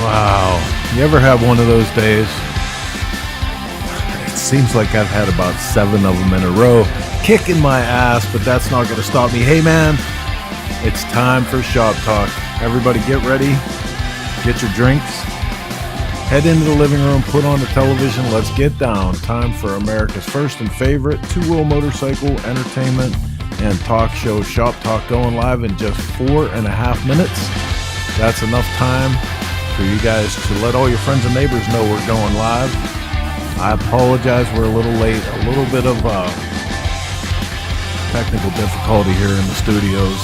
Wow. You ever have one of those days? It seems like I've had about 7 of them in a row, kicking my ass, but that's not going to stop me. Hey, man, it's time for Shop Talk. Everybody get ready. Get your drinks. Head into the living room, put on the television. Let's get down. Time for America's first and favorite two-wheel motorcycle entertainment and talk show, Shop Talk, going live in just 4.5 minutes. That's enough time for you guys to let all your friends and neighbors know we're going live. I apologize, we're a little late. A little bit of technical difficulty here in the studios.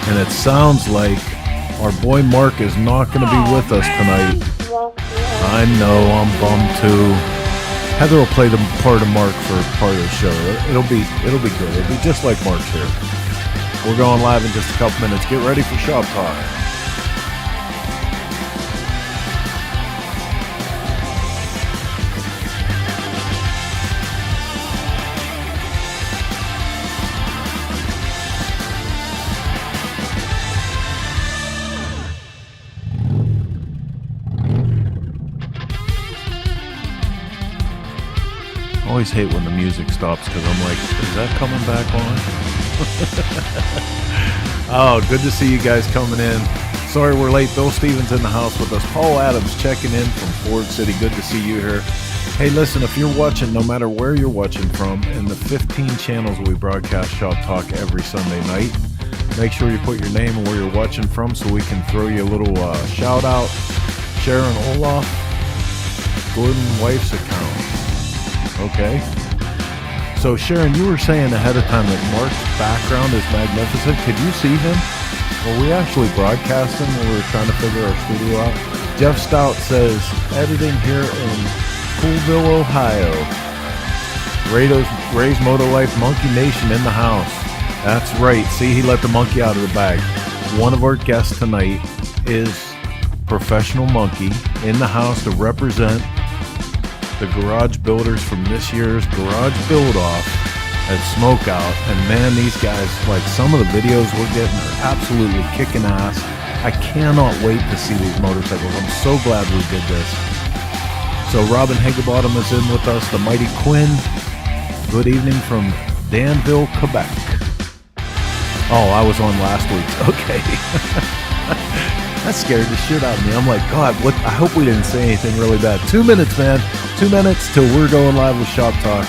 And it sounds like our boy Mark is not going to be with us tonight. I know, I'm bummed too. Heather will play the part of Mark for part of the show. It'll be good. It'll be just like Mark's here. We're going live in just a couple minutes. Get ready for Shop Talk. I always hate when the music stops because I'm like, is that coming back on? Oh, good to see you guys coming in. Sorry we're late. Bill Stevens in the house with us. Paul Adams checking in from Ford City. Good to see you here. Hey, listen, if you're watching, no matter where you're watching from, in the 15 channels we broadcast Shop Talk every Sunday night, make sure you put your name and where you're watching from so we can throw you a little shout out. Sharon Olaf, Gordon Wife's account. Okay. So Sharon, you were saying ahead of time that Mark's background is magnificent. Could you see him? Well, we actually broadcast him when we were trying to figure our studio out. Jeff Stout says, editing here in Coolville, Ohio. Ray's Moto Life Monkey Nation in the house. That's right. See, he let the monkey out of the bag. One of our guests tonight is Professional Monkey in the house to represent the garage builders from this year's garage build-off at SmokeOut. And man, these guys, like, some of the videos we're getting are absolutely kicking ass. I cannot wait to see these motorcycles. I'm so glad we did this. So Robin Higginbottom is in with us, the Mighty Quinn. Good evening from Danville, Quebec. Oh, I was on last week's. Okay. That scared the shit out of me. I'm like, God, what? I hope we didn't say anything really bad. 2 minutes, man. 2 minutes till we're going live with Shop Talk.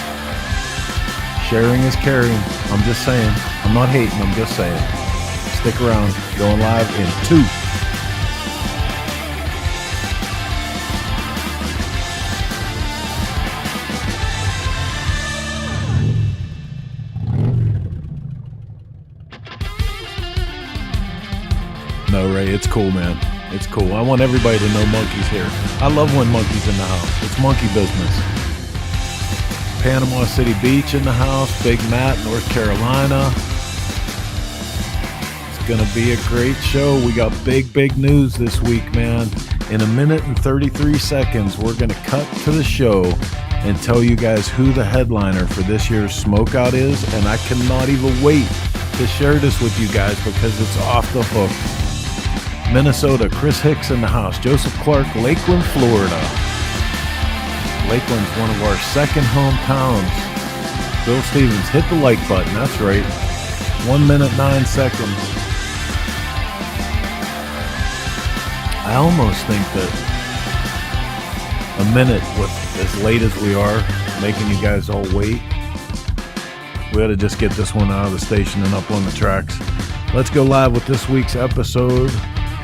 Sharing is caring. I'm just saying. I'm not hating. I'm just saying. Stick around. Going live in 2. No, Ray, it's cool, man. It's cool. I want everybody to know Monkey's here. I love when Monkey's in the house. It's monkey business. Panama City Beach in the house. Big Matt, North Carolina. It's going to be a great show. We got big news this week, man. In 1 minute and 33 seconds, we're going to cut to the show and tell you guys who the headliner for this year's SmokeOut is. And I cannot even wait to share this with you guys because it's off the hook. Minnesota, Chris Hicks in the house. Joseph Clark, Lakeland, Florida. Lakeland's one of our second hometowns. Bill Stevens, hit the like button. That's right. 1 minute, 9 seconds. I almost think that a minute, with as late as we are, making you guys all wait, we ought to just get this one out of the station and up on the tracks. Let's go live with this week's episode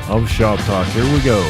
of Shop Talk. Here we go.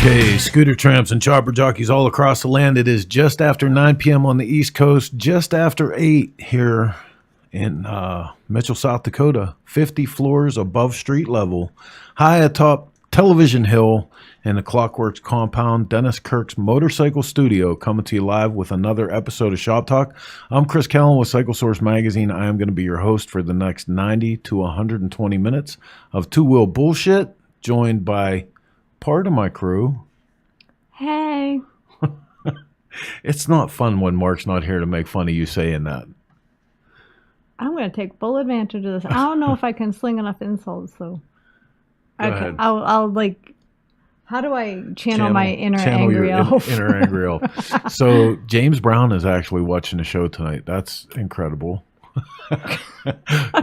Okay, scooter tramps and chopper jockeys all across the land. It is just after 9 p.m. on the East Coast, just after 8 here in Mitchell, South Dakota, 50 floors above street level, high atop Television Hill in the Clockworks compound, Dennis Kirk's motorcycle studio, coming to you live with another episode of Shop Talk. I'm Chris Callen with Cycle Source Magazine. I am going to be your host for the next 90 to 120 minutes of two-wheel bullshit, joined by part of my crew. Hey. It's not fun when Mark's not here to make fun of you saying that. I'm going to take full advantage of this. I don't know if I can sling enough insults, so. Go Okay, ahead. I'll like, how do I channel my inner angry elf? Inner angry elf. So James Brown is actually watching the show tonight. That's incredible.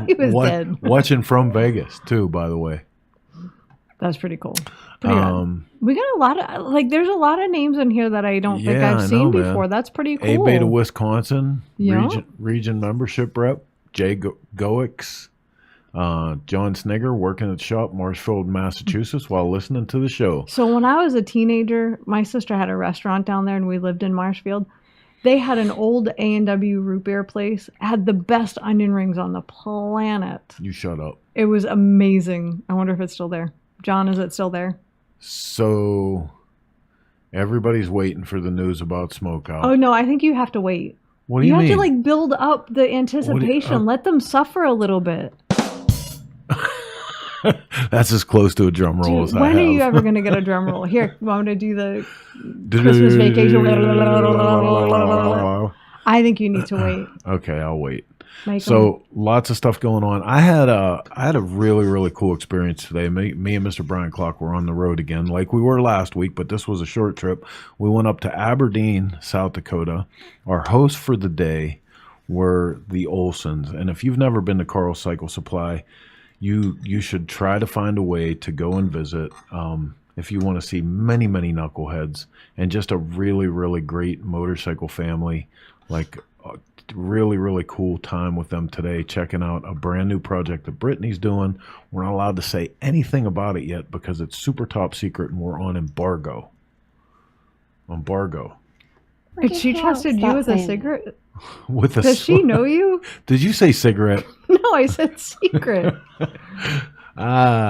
He was dead. Watching from Vegas too, by the way. That's pretty cool. Pretty good. We got a lot of, like, there's a lot of names in here that I don't think I've seen before. That's pretty cool. A-Beta, Wisconsin, Yeah. region membership rep, Jay Goix, John Snigger working at the shop, Marshfield, Massachusetts, while listening to the show. So when I was a teenager, my sister had a restaurant down there and we lived in Marshfield. They had an old A&W root beer place, had the best onion rings on the planet. You shut up. It was amazing. I wonder if it's still there. John, is it still there? So everybody's waiting for the news about SmokeOut. Oh, no, I think you have to wait. What do you mean? You have to, like, build up the anticipation. Let them suffer a little bit. That's as close to a drum roll as I have. When are you ever going to get a drum roll? Here, want me to do the Christmas vacation? I think you need to wait. Okay, I'll wait. So lots of stuff going on. I had a really cool experience today. Me and Mr. Brian Clock were on the road again, like we were last week, but this was a short trip. We went up to Aberdeen, South Dakota. Our hosts for the day were the Olsons, and if you've never been to Carl Cycle Supply, you should try to find a way to go and visit. If you want to see many knuckleheads and just a really great motorcycle family, like really cool time with them today, checking out a brand new project that Brittany's doing. We're not allowed to say anything about it yet because it's super top secret and we're on embargo. Wait, she trusted you with a cigarette? With a Does she know you? Did you say cigarette? No, I said secret.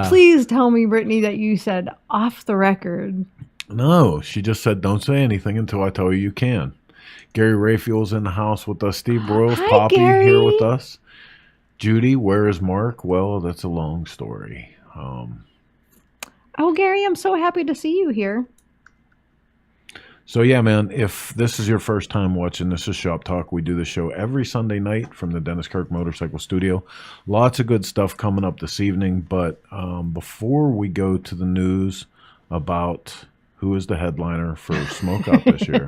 Please tell me, Brittany, that you said off the record. No, she just said don't say anything until I tell you you can. Gary Rayfield's in the house with us. Steve Broyles, Hi, Poppy Gary. here with us. Judy, where is Mark? Well, that's a long story. Oh, Gary, I'm so happy to see you here. So yeah, man, if this is your first time watching, this is Shop Talk. We do the show every Sunday night from the Dennis Kirk Motorcycle Studio. Lots of good stuff coming up this evening, but before we go to the news about who is the headliner for SmokeOut this year,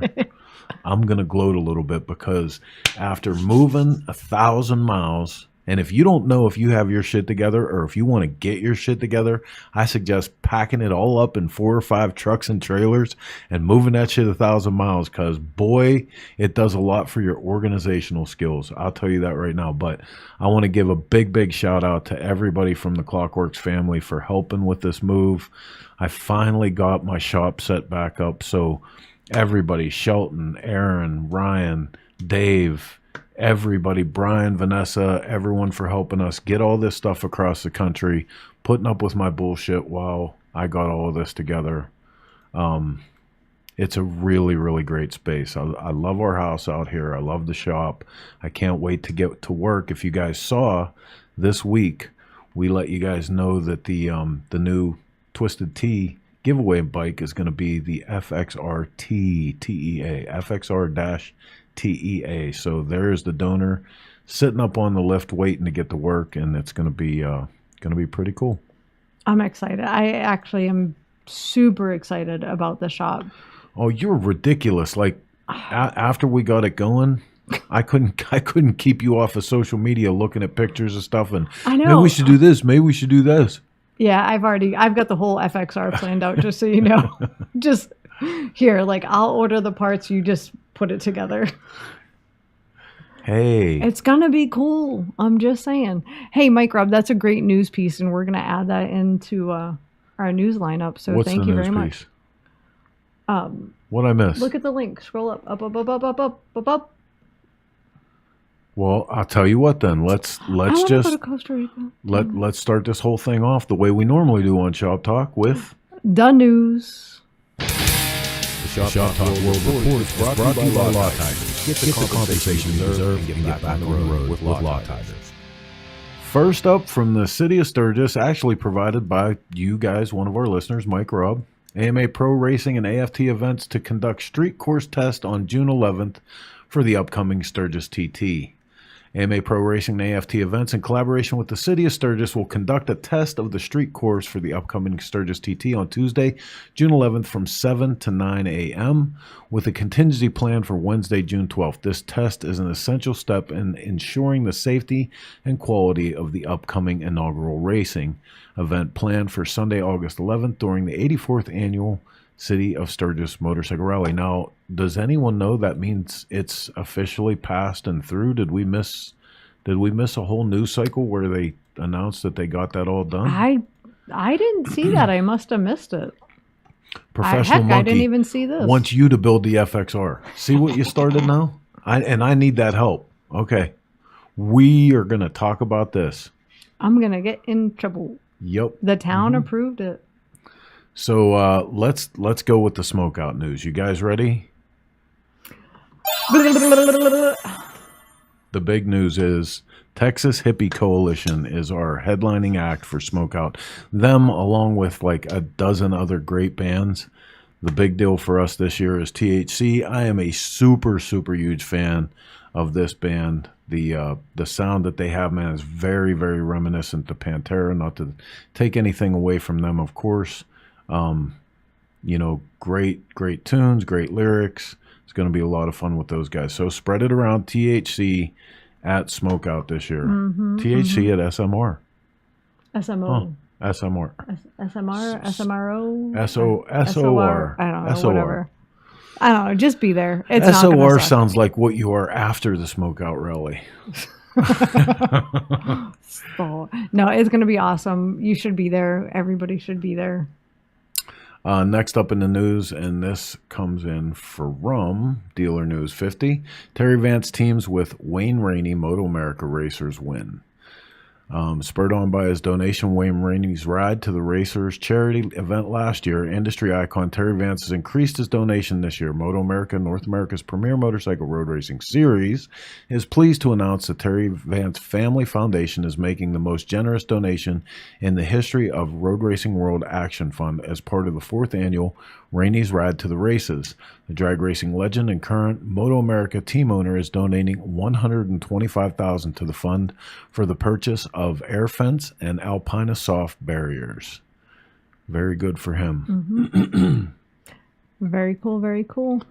I'm going to gloat a little bit because after moving 1,000 miles, and if you don't know if you have your shit together or if you want to get your shit together, I suggest packing it all up in 4 or 5 trucks and trailers and moving that shit 1,000 miles because, boy, it does a lot for your organizational skills. I'll tell you that right now. But I want to give a big shout out to everybody from the Clockworks family for helping with this move. I finally got my shop set back up, so everybody, Shelton, Aaron, Ryan, Dave, everybody, Brian, Vanessa, everyone for helping us get all this stuff across the country, putting up with my bullshit while I got all of this together. It's a really great space. I love our house out here. I love the shop. I can't wait to get to work. If you guys saw this week, we let you guys know that the new Twisted Tea giveaway bike is going to be the FXR-TEA, FXR-TEA. So there's the donor sitting up on the lift waiting to get to work, and it's going to be pretty cool. I'm excited. I actually am super excited about the shop. Oh, you're ridiculous. Like after we got it going, I couldn't keep you off of social media looking at pictures of stuff and I know. Maybe we should do this, maybe we should do this. Yeah, I've got the whole FXR planned out, just so you know. Just here, like, I'll order the parts, you just put it together. Hey. It's gonna be cool. I'm just saying. Hey, Mike Rob, that's a great news piece, and we're gonna add that into our news lineup. So What's thank the you news very piece? much. What I miss? Look at the link. Scroll up, up, up, up, up, up, up, up, up. Well, I'll tell you what then. Let's I want to just go to Costa Rica. let's start this whole thing off the way we normally do on Shop Talk with The news. The Shop Talk World Report is brought to you by Law Tigers. Get the compensation you deserve and get back on the road with Law Tigers. First up from the city of Sturgis, actually provided by you guys, one of our listeners, Mike Robb. AMA Pro Racing and AFT events to conduct street course test on June 11th for the upcoming Sturgis TT. AMA Pro Racing and AFT events in collaboration with the city of Sturgis will conduct a test of the street course for the upcoming Sturgis TT on Tuesday, June 11th from 7 to 9 a.m. with a contingency plan for Wednesday, June 12th. This test is an essential step in ensuring the safety and quality of the upcoming inaugural racing event planned for Sunday, August 11th during the 84th annual City of Sturgis Motorcycle Rally. Now, does anyone know that means it's officially passed and through? Did we miss a whole news cycle where they announced that they got that all done? I didn't see that. I must have missed it. Professional Heck, Monkey I didn't even see this. wants you to build the FXR. See what you started now? I need that help. Okay. We are going to talk about this. I'm going to get in trouble. Yep. The town approved it. So let's go with the SmokeOut news. You guys ready? The big news is Texas Hippie Coalition is our headlining act for SmokeOut. Them, along with like a dozen other great bands. The big deal for us this year is THC. I am a super, super huge fan of this band. The sound that they have, man, is very, very reminiscent to Pantera. Not to take anything away from them, of course. Great tunes, great lyrics. It's going to be a lot of fun with those guys. So spread it around. THC at SmokeOut this year. THC at SMR. SMO. SMR. SMR, SMRO. SOR. I don't know, whatever. I don't know. Just be there. It's not SOR gonna suck. sounds like what you are after the SmokeOut rally. So, no, it's going to be awesome. You should be there. Everybody should be there. Next up in the news, and this comes in from Dealer News 50. Terry Vance teams with Wayne Rainey Moto America Racers win. Spurred on by his donation, Wayne Rainey's ride to the Racers charity event last year, industry icon Terry Vance has increased his donation this year. Moto America, North America's premier motorcycle road racing series, is pleased to announce that Terry Vance Family Foundation is making the most generous donation in the history of Road Racing World Action Fund as part of the 4th annual Rainey's Ride to the Races. The drag racing legend and current Moto America team owner is donating $125,000 to the fund for the purchase of air fence and Alpina soft barriers. Very good for him. Very cool. Very cool.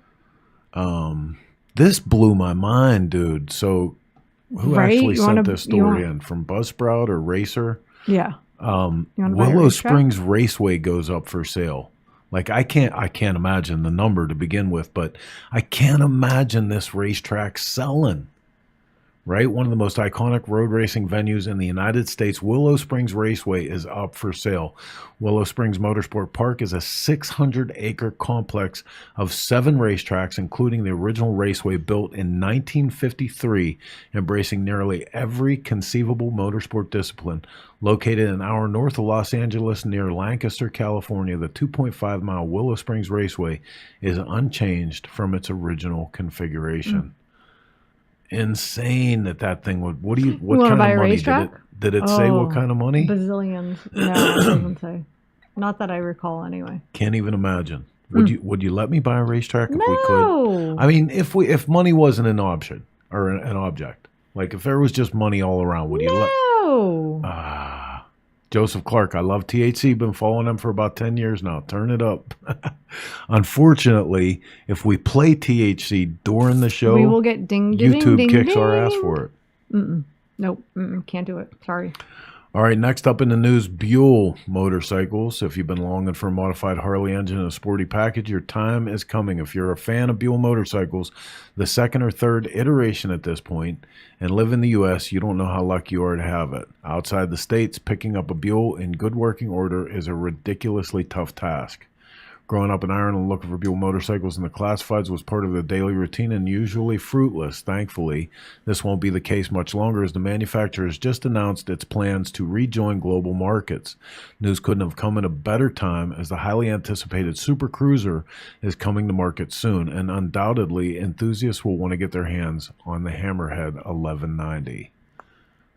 This blew my mind, dude. So who actually sent this story in? From Buzzsprout or Racer? Yeah. Willow Springs Raceway goes up for sale. Like I can't imagine the number to begin with, but I can't imagine this racetrack selling. Right? One of the most iconic road racing venues in the United States, Willow Springs Raceway, is up for sale. Willow Springs Motorsport Park is a 600-acre complex of 7 racetracks, including the original raceway built in 1953, embracing nearly every conceivable motorsport discipline. Located an hour north of Los Angeles near Lancaster, California, the 2.5-mile Willow Springs Raceway is unchanged from its original configuration. Insane that thing would. What kind of money did it say? What kind of money? Bazillions. No, it doesn't say. Not that I recall, anyway. Can't even imagine. Would you let me buy a racetrack if we could? I mean, if money wasn't an option or an object, like if there was just money all around, would you let? No. Joseph Clark, I love THC. Been following them for about 10 years now. Turn it up. Unfortunately, if we play THC during the show, we will get YouTube kicks our ass for it. Nope. Can't do it. Sorry. All right, next up in the news, Buell Motorcycles. If you've been longing for a modified Harley engine and a sporty package, your time is coming. If you're a fan of Buell Motorcycles, the second or third iteration at this point, and live in the U.S., you don't know how lucky you are to have it. Outside the States, picking up a Buell in good working order is a ridiculously tough task. Growing up in Ireland, looking for Buell motorcycles in the classifieds was part of the daily routine and usually fruitless. Thankfully, this won't be the case much longer, as the manufacturer has just announced its plans to rejoin global markets. News couldn't have come at a better time, as the highly anticipated Super Cruiser is coming to market soon, and undoubtedly enthusiasts will want to get their hands on the Hammerhead 1190.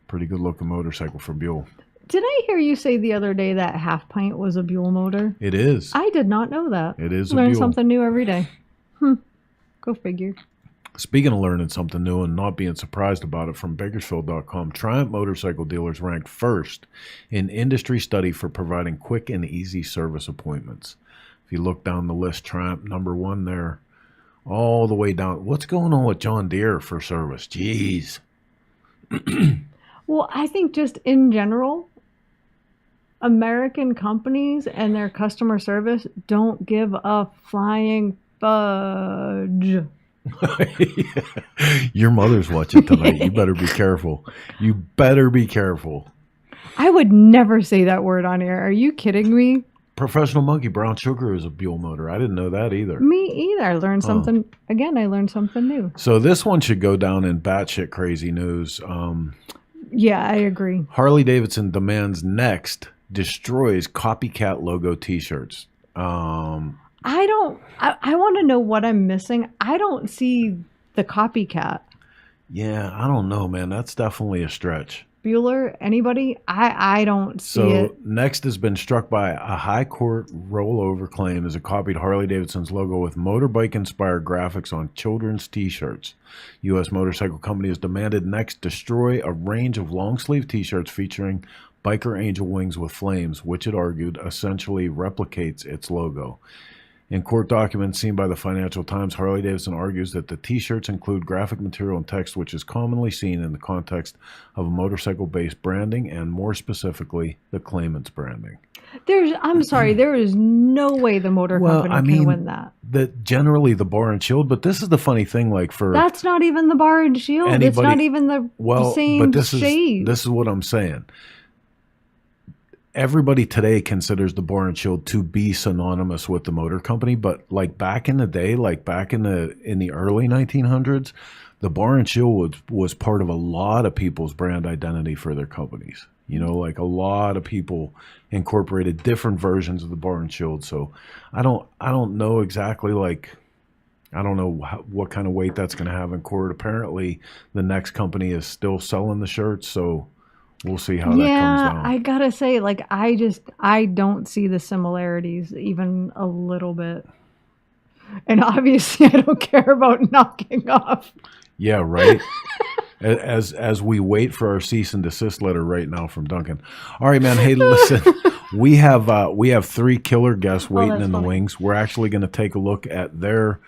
Pretty good looking motorcycle for Buell. Did I hear you say the other day that half pint was a Buell motor? It is. I did not know that. It is a Learn Buell. something new every day. Go figure. Speaking of learning something new and not being surprised about it, from Bakersfield.com, Triumph Motorcycle Dealers ranked first in industry study for providing quick and easy service appointments. If you look down the list, Triumph number one there, all the way down. What's going on with John Deere for service? Jeez. Well, I think just in general, American companies and their customer service don't give a flying fudge. Your mother's watching tonight. You better be careful. You better be careful. I would never say that word on air. Are you kidding me? Professional Monkey Brown Sugar is a Buell motor. I didn't know that either. Me either. I learned something. Again, I learned something new. So this one should go down in batshit crazy news. Yeah, I agree. Harley Davidson demands next destroys copycat logo T-shirts. I want to know what I'm missing. I don't see the copycat. Yeah, I don't know, man. That's definitely a stretch. Bueller, anybody? I don't see it. So Next has been struck by a high court rollover claim as it copied Harley Davidson's logo with motorbike-inspired graphics on children's T-shirts. U.S. motorcycle company has demanded Next destroy a range of long-sleeve T-shirts featuring biker angel wings with flames, which it argued essentially replicates its logo. In court documents seen by the Financial Times, Harley Davidson argues that the T-shirts include graphic material and text which is commonly seen in the context of motorcycle-based branding and, more specifically, the claimant's branding. I'm sorry, there is no way the motor company can win that. Generally the bar and shield, but this is the funny thing, like for... That's not even the bar and shield. It's not even the same shade. This is what I'm saying. Everybody today considers the bar and shield to be synonymous with the motor company, but like back in the day, like back in the early 1900s, the bar and shield was part of a lot of people's brand identity for their companies. You know, like a lot of people incorporated different versions of the bar and shield. So I don't know exactly, like, I don't know what kind of weight that's going to have in court. Apparently the next company is still selling the shirts, so we'll see how that comes down. Yeah, I gotta say, like, I don't see the similarities even a little bit. And obviously I don't care about knocking off. Yeah, right. As we wait for our cease and desist letter right now from Duncan. All right, man. Hey, listen, we have three killer guests waiting in the wings. We're actually going to take a look at their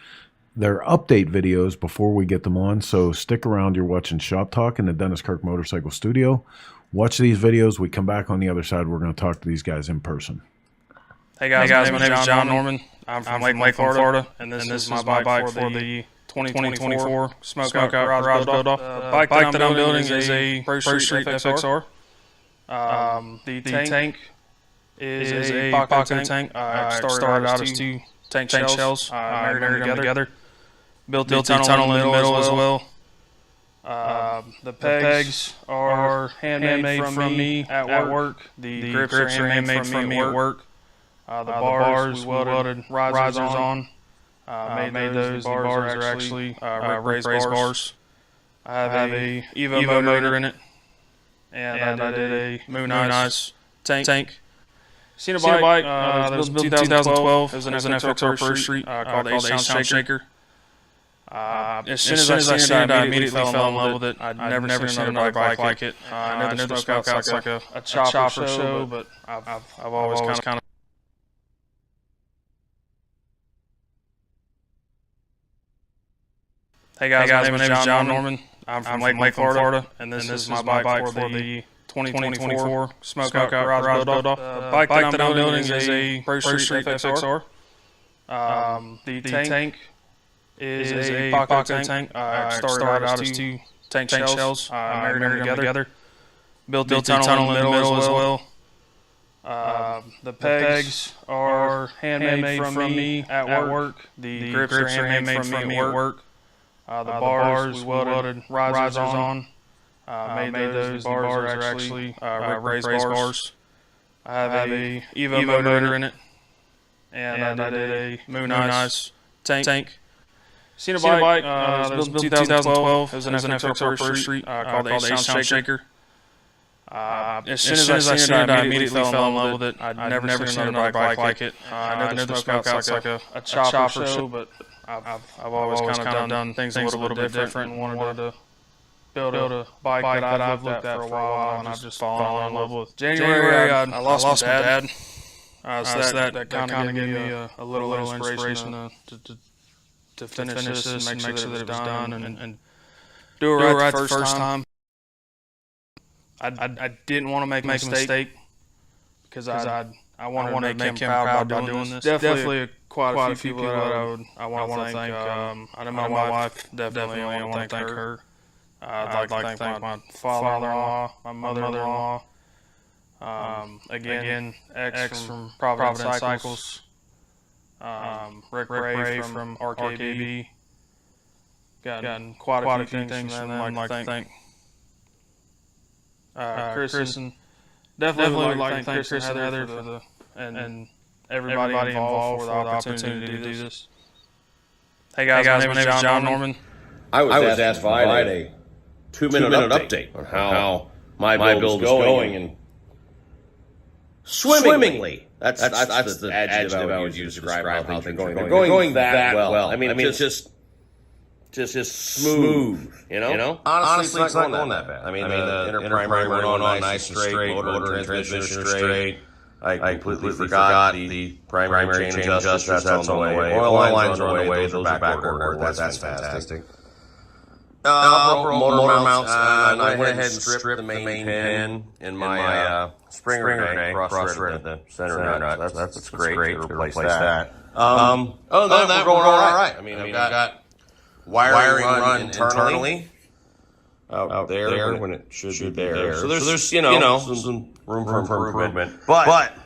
update videos before we get them on. So stick around. You're watching Shop Talk in the Dennis Kirk Motorcycle Studio. Watch these videos. We come back on the other side. We're going to talk to these guys in person. Hey guys, my name is John Norman. I'm from Lakeland, Florida, and this is my bike for the 2024 SmokeOut Garage Build-Off. The bike that I'm building is a Pro Street FXR. The tank is a Paco tank. I started out as two tank shells, married them together. Built the tunnel in the middle as well. The pegs are handmade from me at work. The grips are handmade from me at work. The bars we welded risers on. Made those. The bars are actually raised bars. I have a Evo motor in it, and I did a Moon Eyes tank. Seen a bike that was built in 2012. It was an FXR Pro Street called the Sound Shaker. As soon as I seen it, I immediately fell in love with it. I'd never seen another bike like it. I know the SmokeOut's like a chopper show, but I've always kind of. Hey guys, my name is John Norman. I'm from Lakeland, Florida, and this is my bike for the 2024 SmokeOut Garage Build-Off. The bike that I'm building is a Pro Street FXR. The tank is a Paco tank. I started out as two tank shells, married them together. Built the tunnel in the middle as well. The pegs are handmade from me at work. The grips are handmade from me at work. The bars we welded risers on. Made those. The bars are actually raised bars. I have a Evo motor in it, and I did a Moon Eyes tank. Seen a bike. It was built in 2012. It was an FXR Pro Street called the Sound Shaker. As soon as I seen it, I immediately fell in love with it. I'd never seen another bike like it. I know the SmokeOut's like a chopper show, but I've always kind of done things a little bit different and wanted to build a bike that I've looked at for a while, and I've just fallen in love with. January, I lost my dad. So that kind of gave me a little inspiration to finish this and make sure that it was done and do it right the first time. I didn't want to make a mistake because I wanted to make him proud by doing this. Definitely quite a few people that I want to thank. I know my wife, definitely I want to thank her. I'd like to thank my father-in-law, my mother-in-law, again, X from Providence Cycles, Rick Ray from RKB. Gotten quite a few things from them I'd like to thank. Kristen, definitely would like to thank Chris and Heather for and everybody involved for the opportunity to do this. Hey guys, my name is John Norman. I was asked to provide a 2-minute update on how my build is going and swimmingly. That's the adjective I would use to describe how things are going. They're going that well. I mean, it's just smooth, you know? Honestly, it's not going that bad. I mean, the inner primary went on nice and straight, motor and transmission straight. I completely forgot the primary chain adjusters, that's on the way. Oil lines are on the way, those are back ordered, that's fantastic. Motor mounts, and I went ahead and stripped the main pin in my Springer day, cross-threaded the center nut. That's great to replace that. Other than that, we're going all right. I mean, I've got wiring run internally out there when it should be there. So there's some room for improvement. But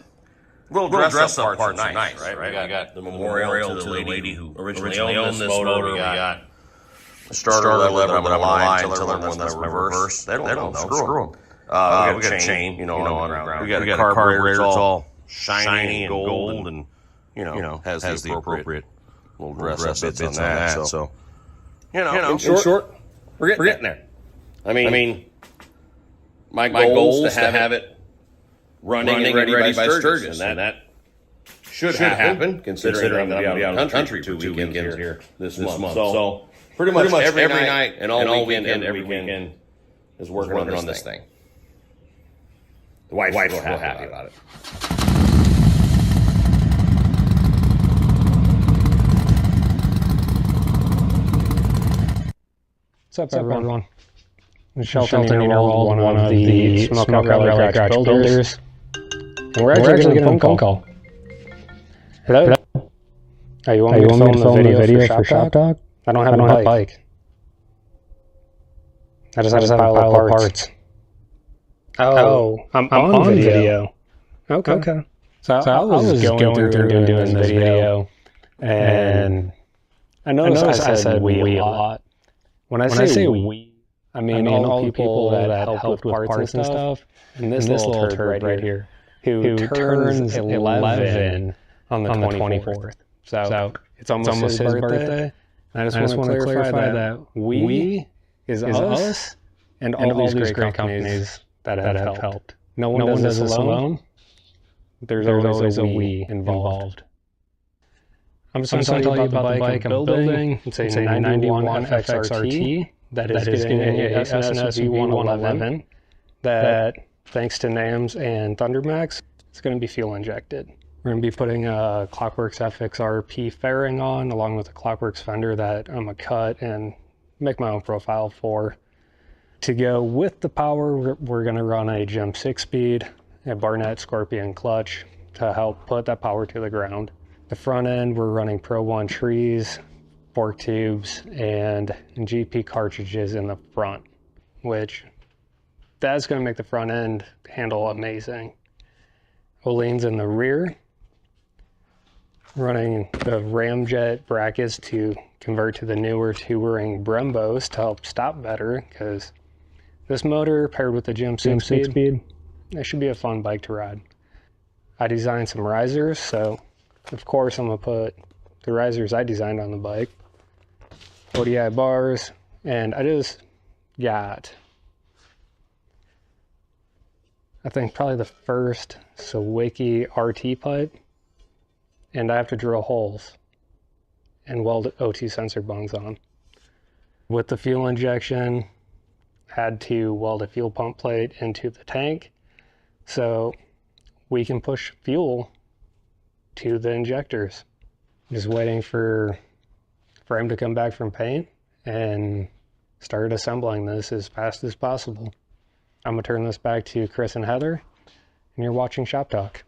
little dress-up parts are nice, right? We got the memorial to the lady who originally owned this motor. We got the starter lever. I'm going to lie and tell everyone that's my reverse. They don't know. Screw them. We got a chain, on the ground. We got a carburetor. It's all shiny and gold and, has the appropriate little dress-up bits on that. So, in short, we're getting there. I mean, my goal is to have it running and ready by Sturgis, and that should happen, considering I'm going to be out of the country 2 weekends here this month. So, pretty much every night and all weekend, every weekend is working on this thing. The wife's real happy about it. What's up, everyone? I'm Shelton Einerwold, one of the SmokeOut Rally Garage builders. And we're actually getting a phone call. Hello? Are you want me to film the video for ShopTalk? I don't have a bike. I just have a pile of parts. Oh, I'm on video. Okay. So I was going through and doing this video, and I noticed I said we a lot. When I say we, I mean all people that helped with parts and stuff, and this little turd right here, who turns 11 on the 24th. So it's almost his birthday. And I just want to clarify that we is us and all these great companies that have helped. No one does this alone. There's always a we involved. I'm just going to tell you about the bike I'm building. It's a 91 FXRT that is getting a SNS V111 that, thanks to NAMS and Thundermax, it's going to be fuel injected. We're going to be putting a Clockworks FXRP fairing on, along with a Clockworks fender that I'm going to cut and make my own profile for. To go with the power, we're going to run a Gem 6-speed, a Barnett Scorpion clutch to help put that power to the ground. The front end, we're running Pro 1 trees, fork tubes, and GP cartridges in the front, which that's going to make the front end handle amazing. Olean's in the rear, running the ramjet brackets to convert to the newer 2-ring Brembos to help stop better, because this motor paired with the Gym 6-speed, that should be a fun bike to ride. I designed some risers, so of course I'm going to put the risers I designed on the bike. ODI bars, and I just got, I think, probably the first Sawicki RT pipe, and I have to drill holes and weld OT sensor bungs on. With the fuel injection, had to weld a fuel pump plate into the tank so we can push fuel to the injectors. Just waiting for him to come back from paint and start assembling this as fast as possible. I'm gonna turn this back to Chris and Heather, and you're watching Shop Talk.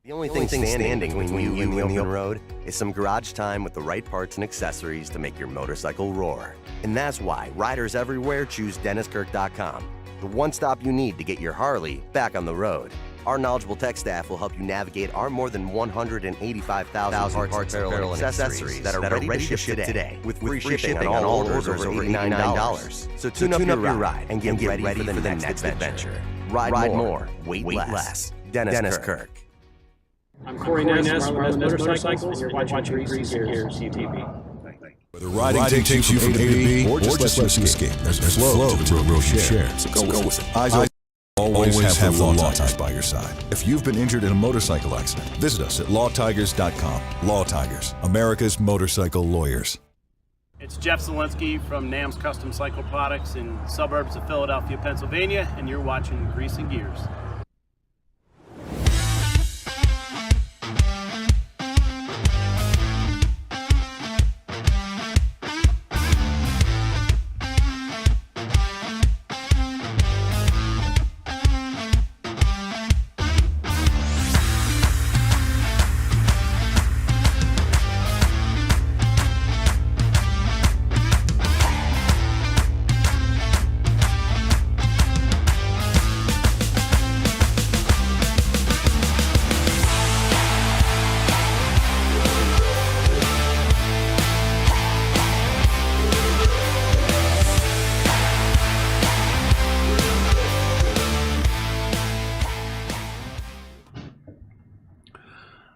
The only thing standing between you and the open road is some garage time with the right parts and accessories to make your motorcycle roar. And that's why riders everywhere choose DennisKirk.com, the one stop you need to get your Harley back on the road. Our knowledgeable tech staff will help you navigate our more than 185,000 parts, apparel, and accessories that are ready to ship today, with free shipping on all orders over $89. So tune up your ride and get ready for the next adventure. Ride more, wait less. Dennis Kirk. I'm Corey Ness from Rise Motorcycles, and you're watching Greasy Gears TV. Whether riding takes you from A to B or just lets you escape, there's a flow to the road you share. So go with it. Eyes always have the Law Tigers by your side. If you've been injured in a motorcycle accident, visit us at lawtigers.com. Law Tigers, America's motorcycle lawyers. It's Jeff Zielinski from NAM's Custom Cycle Products in the suburbs of Philadelphia, Pennsylvania, and you're watching Greasy Gears.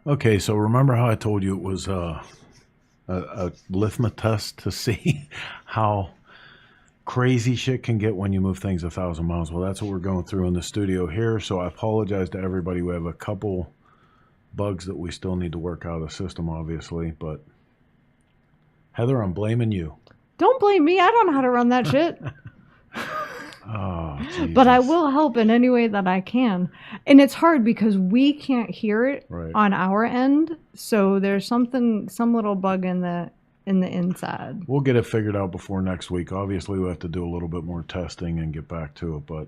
Okay, so remember how I told you it was a litmus test to see how crazy shit can get when you move things 1,000 miles? Well, that's what we're going through in the studio here. So I apologize to everybody. We have a couple bugs that we still need to work out of the system, obviously. But Heather, I'm blaming you. Don't blame me. I don't know how to run that shit. Oh, but I will help in any way that I can. And it's hard because we can't hear it on our end. So there's some little bug in the inside. We'll get it figured out before next week. Obviously, we have to do a little bit more testing and get back to it. But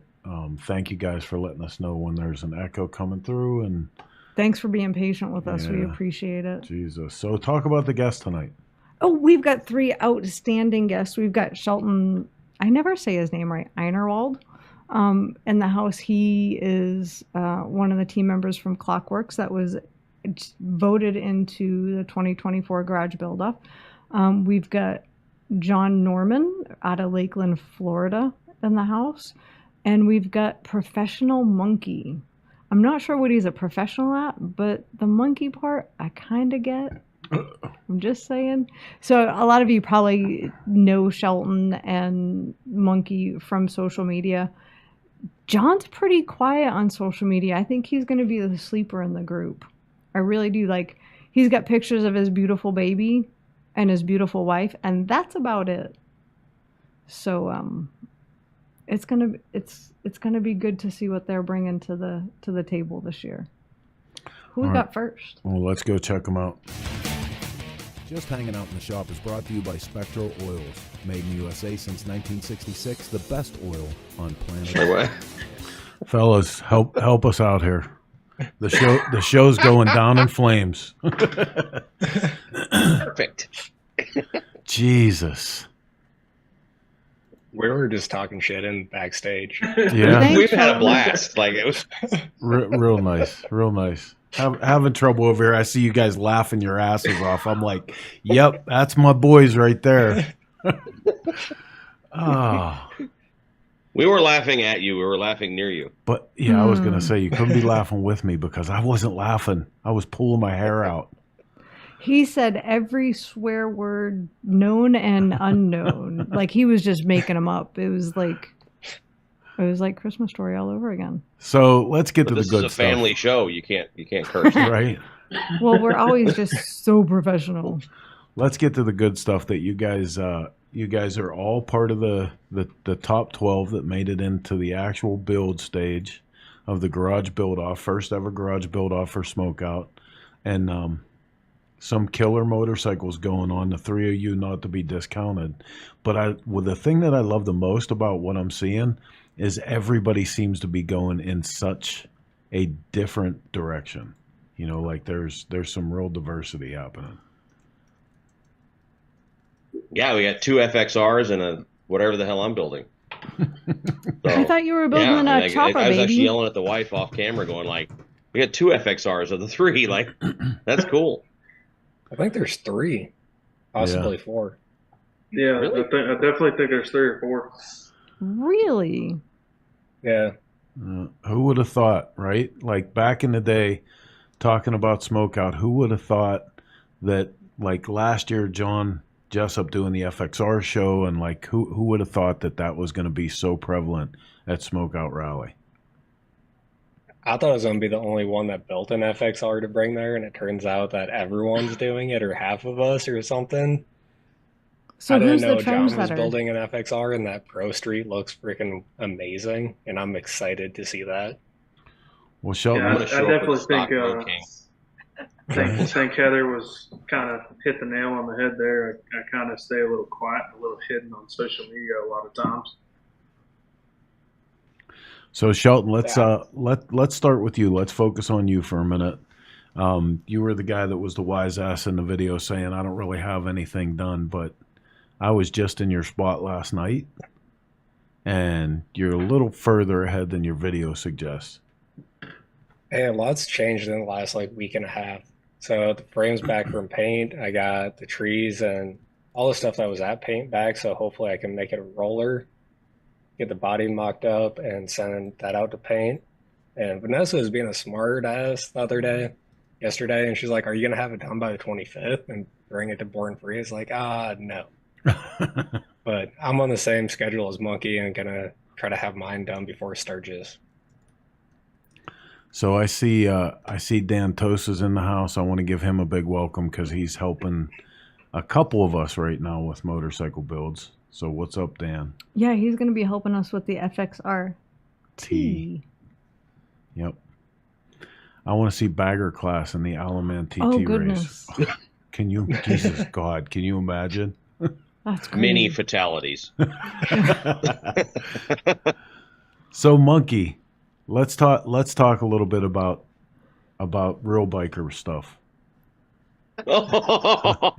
thank you guys for letting us know when there's an echo coming through. And thanks for being patient with us. We appreciate it. Jesus. So talk about the guest tonight. Oh, we've got 3 outstanding guests. We've got Shelton, I never say his name right, Einerwold. In the house, he is one of the team members from Clockworks that was voted into the 2024 Garage Build-Up. We've got John Norman out of Lakeland, Florida in the house. And we've got Professional Monkey. I'm not sure what he's a professional at, but the monkey part I kind of get. I'm just saying. So a lot of you probably know Shelton and Monkey from social media. John's pretty quiet on social media. I think he's going to be the sleeper in the group. I really do. Like, he's got pictures of his beautiful baby and his beautiful wife, and that's about it. So it's gonna be good to see what they're bringing to the table this year. Who we got first? Well, let's go check them out. Just Hanging Out in the Shop is brought to you by Spectral Oils. Made in the USA since 1966, the best oil on planet Earth. Fellas, help us out here. The show's going down in flames. Perfect. Jesus. We were just talking shit in backstage. Yeah. We've had a blast. Like it was Real nice. Real nice. Having trouble over here. I see you guys laughing your asses off. I'm like, yep, that's my boys right there. Oh. We were laughing at you. We were laughing near you. But yeah, I was going to say you couldn't be laughing with me because I wasn't laughing. I was pulling my hair out. He said every swear word known and unknown. Like he was just making them up. It was like Christmas Story all over again. So let's get to the good stuff. This is a family show. You can't curse. Right? Well, we're always just so professional. Let's get to the good stuff that you guys are all part of the top 12 that made it into the actual build stage of the garage build off, first ever garage build off for SmokeOut. And some killer motorcycles going on, the three of you not to be discounted. But the thing that I love the most about what I'm seeing is everybody seems to be going in such a different direction. You know, like there's some real diversity happening. Yeah, we got 2 FXRs and a whatever the hell I'm building. So, I thought you were building a chopper, I was baby. actually yelling at the wife off camera going like, we got 2 FXRs of the 3. Like, that's cool. I think there's 3, possibly 4. Yeah, Really? I definitely think there's 3 or 4. Really? Yeah. Who would have thought, right? Like back in the day, talking about SmokeOut, who would have thought that like last year, John Jessup doing the FXR show, and like who would have thought that was going to be so prevalent at SmokeOut Rally? I thought I was going to be the only one that built an FXR to bring there, and it turns out that everyone's doing it, or half of us, or something. So I didn't who's know the John was trendsetter? building an FXR, and that Pro Street looks freaking amazing, and I'm excited to see that. Well, Shelton, Yeah, gonna I show up definitely with stock think Road King. I think Heather was kind of hit the nail on the head there. I kind of stay a little quiet, a little hidden on social media a lot of times. So Shelton, let's start with you. Let's focus on you for a minute. You were the guy that was the wise ass in the video saying, I don't really have anything done, but I was just in your spot last night and you're a little further ahead than your video suggests. Hey, a lot's changed in the last like week and a half. So the frame's back from paint. I got the trees and all the stuff that was at paint back. So hopefully I can make it a roller, get the body mocked up, and send that out to paint. And Vanessa was being a smart ass the other day, yesterday, and she's like, "Are you gonna have it done by the 25th and bring it to Born Free?" It's like, no. But I'm on the same schedule as Monkey and gonna try to have mine done before Sturgis. So I see Dan Tosa's in the house. I want to give him a big welcome because he's helping a couple of us right now with motorcycle builds. So what's up, Dan? Yeah, he's going to be helping us with the FXR T. Yep. I want to see Bagger Class in the Alaman TT Oh, race. goodness. Can you, Jesus God, can you imagine? That's great. Many fatalities. So Monkey, let's talk a little bit about real biker stuff. Oh.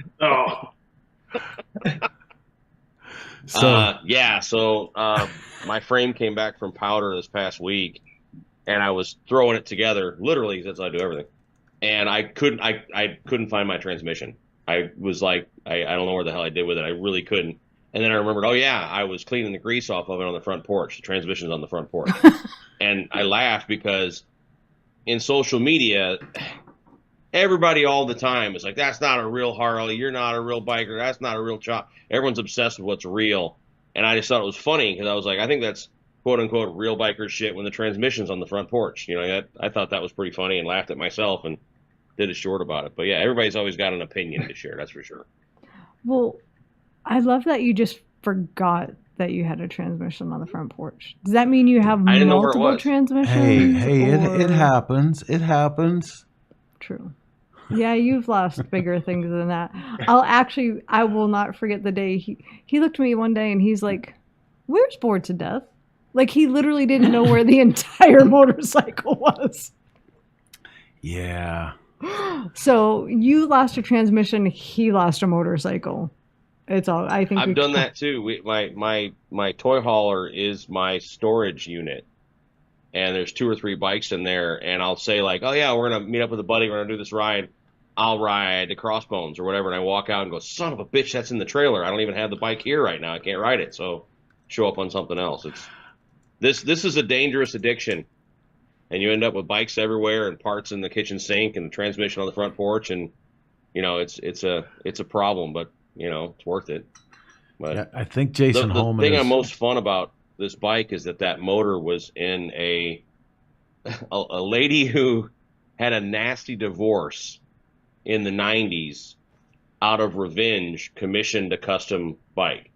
So my frame came back from powder this past week, and I was throwing it together literally, that's how I do everything, and I couldn't find my transmission. I was like, I don't know where the hell I did with it. I really couldn't. And then I remembered, oh yeah, I was cleaning the grease off of it on the front porch. The transmission's on the front porch. And I laughed because in social media, everybody all the time is like, that's not a real Harley. You're not a real biker. That's not a real chop. Everyone's obsessed with what's real. And I just thought it was funny because I was like, I think that's quote unquote real biker shit when the transmission's on the front porch. You know, I thought that was pretty funny and laughed at myself and did a short about it. But yeah, everybody's always got an opinion to share. That's for sure. Well, I love that you just forgot that you had a transmission on the front porch. Does that mean you have I didn't know where it multiple was. transmissions? Hey, or- it happens. It happens. True. Yeah, you've lost bigger things than that. I will not forget the day he looked at me one day and he's like, "Where's Bored to Death?" Like he literally didn't know where the entire motorcycle was. Yeah. So you lost a transmission, he lost a motorcycle. It's all. I think I've done that too. My toy hauler is my storage unit, and there's 2 or 3 bikes in there, and I'll say like, oh yeah, we're gonna meet up with a buddy, we're gonna do this ride. I'll ride the Crossbones or whatever, and I walk out and go, son of a bitch, that's in the trailer. I don't even have the bike here right now. I can't ride it, so show up on something else. This is a dangerous addiction, and you end up with bikes everywhere and parts in the kitchen sink and the transmission on the front porch, and it's a problem, but it's worth it. But yeah, I think Jason Holman. The thing I'm most fun about this bike is that motor was in a lady who had a nasty divorce in the 90s, out of revenge, commissioned a custom bike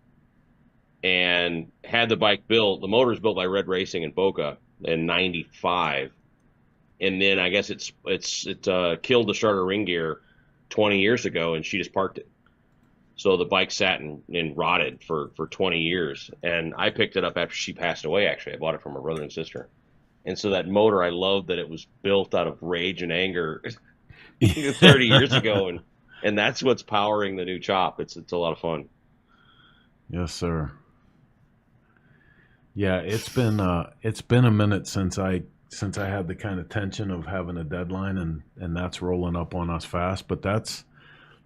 and had the bike built. The motor was built by Red Racing in Boca in 95. And then I guess it killed the starter ring gear 20 years ago, and she just parked it. So the bike sat and rotted for 20 years. And I picked it up after she passed away, actually. I bought it from her brother and sister. And so that motor, I love that it was built out of rage and anger 30 years ago, and that's what's powering the new chop. It's a lot of fun. Yes, sir. Yeah, it's been a minute since I had the kind of tension of having a deadline, and that's rolling up on us fast. But that's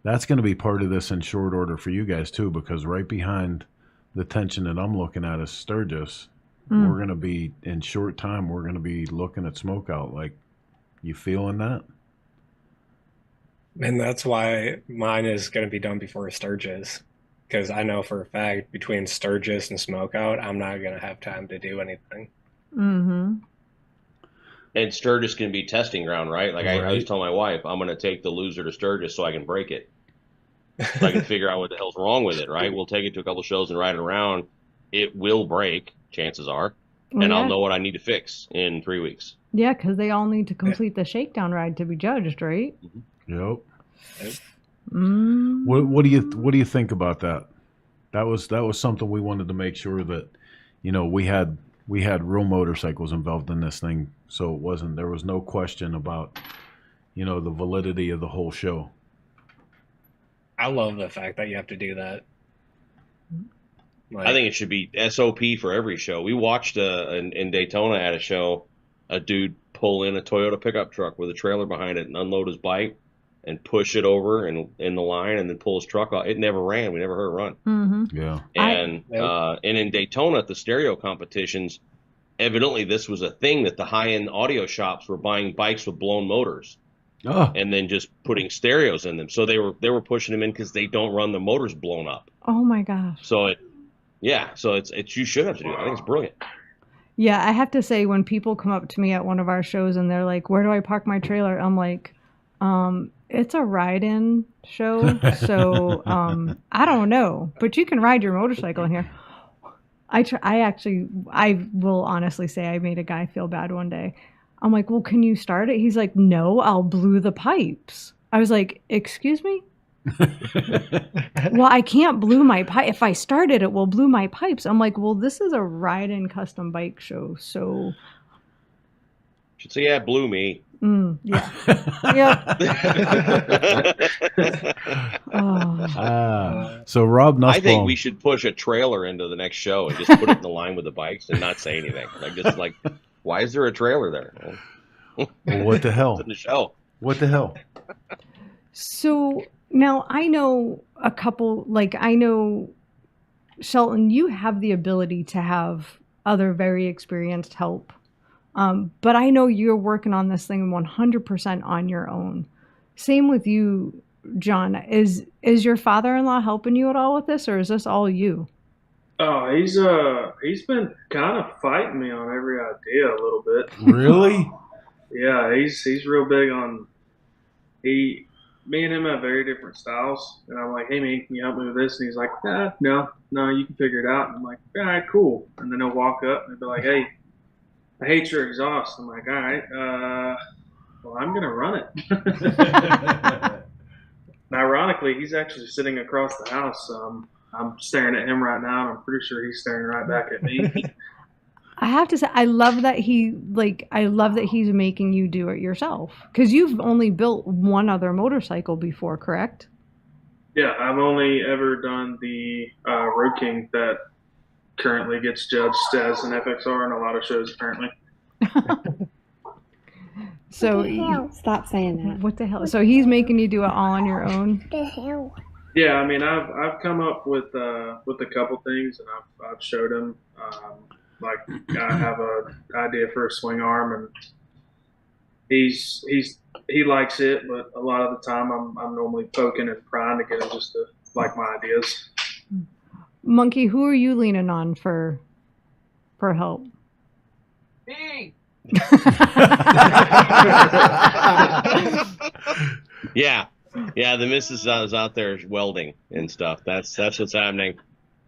going to be part of this in short order for you guys too, because right behind the tension that I'm looking at is Sturgis. We're going to be, in short time, we're going to be looking at SmokeOut. Like, you feeling that? And that's why mine is going to be done before Sturgis, because I know for a fact between Sturgis and SmokeOut, I'm not going to have time to do anything. Mm-hmm. And Sturgis can be testing ground, right? Like I always tell my wife, I'm going to take the loser to Sturgis so I can break it. So I can figure out what the hell's wrong with it, right? We'll take it to a couple shows and ride it around. It will break, chances are, and I'll know what I need to fix in 3 weeks. Yeah, because they all need to complete the shakedown ride to be judged, right? Mm-hmm. Yep. What do you think about that? That was something we wanted to make sure that we had real motorcycles involved in this thing, so there was no question about the validity of the whole show. I love the fact that you have to do that. I think it should be SOP for every show. We watched in Daytona at a show, a dude pull in a Toyota pickup truck with a trailer behind it and unload his bike and push it over and in the line and then pull his truck out. It never ran. We never heard it run. Mm-hmm. Yeah. And in Daytona at the stereo competitions, evidently this was a thing that the high-end audio shops were buying bikes with blown motors. Oh. And then just putting stereos in them. So they were pushing them in because they don't run the motors blown up. Oh my gosh. So it's you should have to do it. I think it's brilliant. Yeah, I have to say, when people come up to me at one of our shows and they're like, "Where do I park my trailer?" I'm like, it's a ride-in show, so I don't know, but you can ride your motorcycle in here. I will honestly say I made a guy feel bad one day. I'm like, well, can you start it? He's like, no, I'll blew the pipes. I was like, excuse me? Well, I can't blew my pipe. If I started it will blew my pipes. I'm like, well, this is a ride-in custom bike show, so. Should say, yeah, it blew me. Yeah. Yep. So Rob Nussbaum. I think we should push a trailer into the next show and just put it in the line with the bikes and not say anything. Like, why is there a trailer there? Well, what the hell? It's in the show. What the hell? So now I know a couple, I know, Shelton, you have the ability to have other very experienced help. But I know you're working on this thing 100% on your own. Same with you, John. Is your father-in-law helping you at all with this, or is this all you? Oh, he's been kind of fighting me on every idea a little bit. Really? Yeah, he's real big on me and him have very different styles, and I'm like, hey man, can you help me with this? And he's like, no, you can figure it out. And I'm like, all right, cool. And then he'll walk up and he'll be like, hey, I hate your exhaust. I'm like, all right, well, I'm gonna run it. And ironically, he's actually sitting across the house. I'm staring at him right now, and I'm pretty sure he's staring right back at me. I have to say, I love that he's making you do it yourself, because you've only built one other motorcycle before, correct? Yeah, I've only ever done the Road King that currently gets judged as an FXR in a lot of shows apparently. So What the hell? Stop saying that. What the hell? So he's making you do it all on your own? What the hell? Yeah, I mean, I've come up with a couple things, and I've showed him. Like I have a idea for a swing arm, and he likes it, but a lot of the time I'm normally poking and prying to get him just to like my ideas. Monkey, who are you leaning on for help? Me. Yeah, the missus is out there welding and stuff. That's what's happening.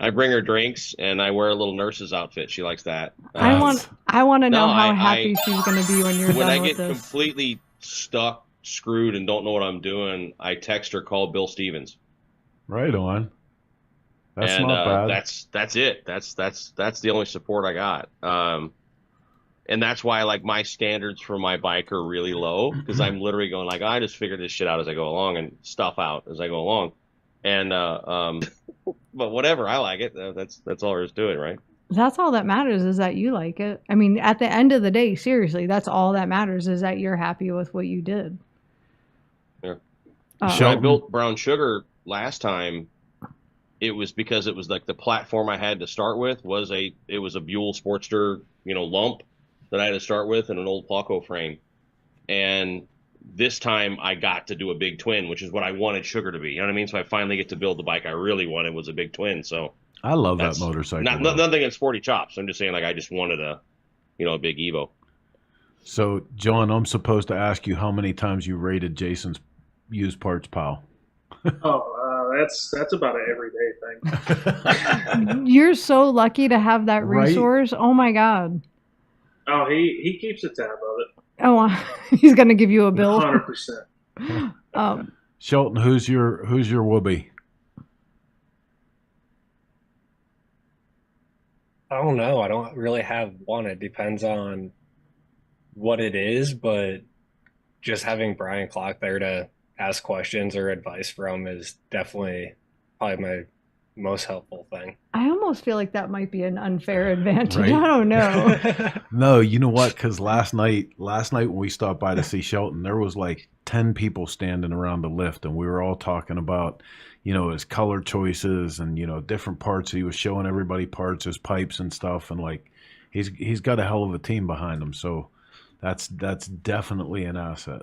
I bring her drinks and I wear a little nurse's outfit. She likes that. I want to know how happy she's going to be when you're when done I with get this. completely stuck, screwed, and don't know what I'm doing. I text her, call Bill Stevens. Right on. That's and, not bad. That's it. That's the only support I got. And that's why like my standards for my bike are really low, because I'm literally going like, I just figure this shit out as I go along and stuff out as I go along. And but whatever, I like it. That's all there is to it, right? That's all that matters, is that you like it. I mean, at the end of the day, seriously, that's all that matters, is that you're happy with what you did. Yeah. When I built Brown Sugar last time, it was because it was like the platform I had to start with was a Buell Sportster, lump that I had to start with and an old Paco frame. And this time I got to do a big twin, which is what I wanted Sugar to be. You know what I mean? So I finally get to build the bike I really wanted, was a big twin. So I love that motorcycle. Nothing against sporty chops. I'm just saying, like, I just wanted a big Evo. So, John, I'm supposed to ask you how many times you rated Jason's used parts pile. That's about an everyday thing. You're so lucky to have that Right? resource. Oh my God. Oh, he keeps a tab of it. Oh, he's going to give you a bill. 100%. Shelton, who's your whoopee? I don't know. I don't really have one. It depends on what it is, but just having Brian Clock there to ask questions or advice from is definitely probably my most helpful thing. I almost feel like that might be an unfair advantage. Right? I don't know. No, you know what? Because last night when we stopped by to see Shelton, there was like 10 people standing around the lift, and we were all talking about, his color choices and, different parts. He was showing everybody parts, his pipes and stuff, and like he's got a hell of a team behind him. So that's definitely an asset.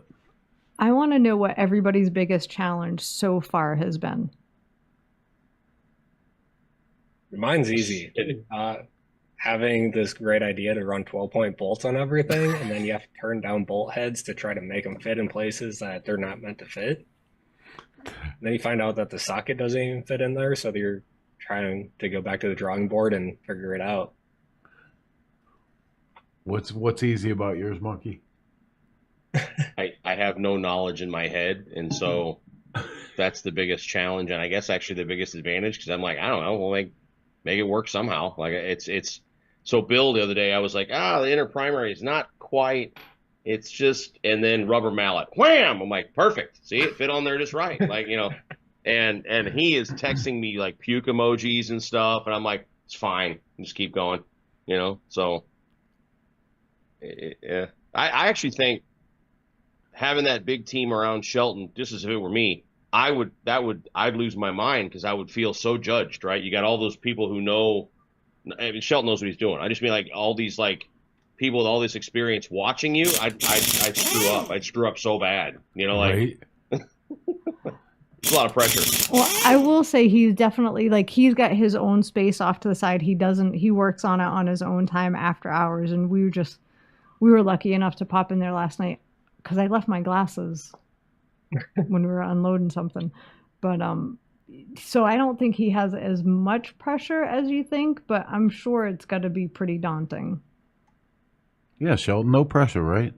I want to know what everybody's biggest challenge so far has been. Mine's easy. Having this great idea to run 12-point bolts on everything, and then you have to turn down bolt heads to try to make them fit in places that they're not meant to fit. And then you find out that the socket doesn't even fit in there, so you're trying to go back to the drawing board and figure it out. What's easy about yours, Monkey? I have no knowledge in my head, and so that's the biggest challenge, and I guess actually the biggest advantage, because I'm like, I don't know, we'll make it work somehow. Like it's so Bill the other day, I was like, the inner primary is not quite, it's just, and then rubber mallet, wham! I'm like, perfect. See, it fit on there just right. Like, and he is texting me like puke emojis and stuff, and I'm like, it's fine, just keep going, so yeah. I actually think having that big team around Shelton, just as if it were me, I'd lose my mind, because I would feel so judged, right? You got all those people who know, I mean, Shelton knows what he's doing. I just mean like all these like people with all this experience watching you. I'd screw up. I'd screw up so bad, Right? It's a lot of pressure. Well, I will say he's definitely like, he's got his own space off to the side. He works on it on his own time after hours. And we were lucky enough to pop in there last night, because I left my glasses when we were unloading something. But so I don't think he has as much pressure as you think, but I'm sure it's got to be pretty daunting. Yeah, Shelton, no pressure, right?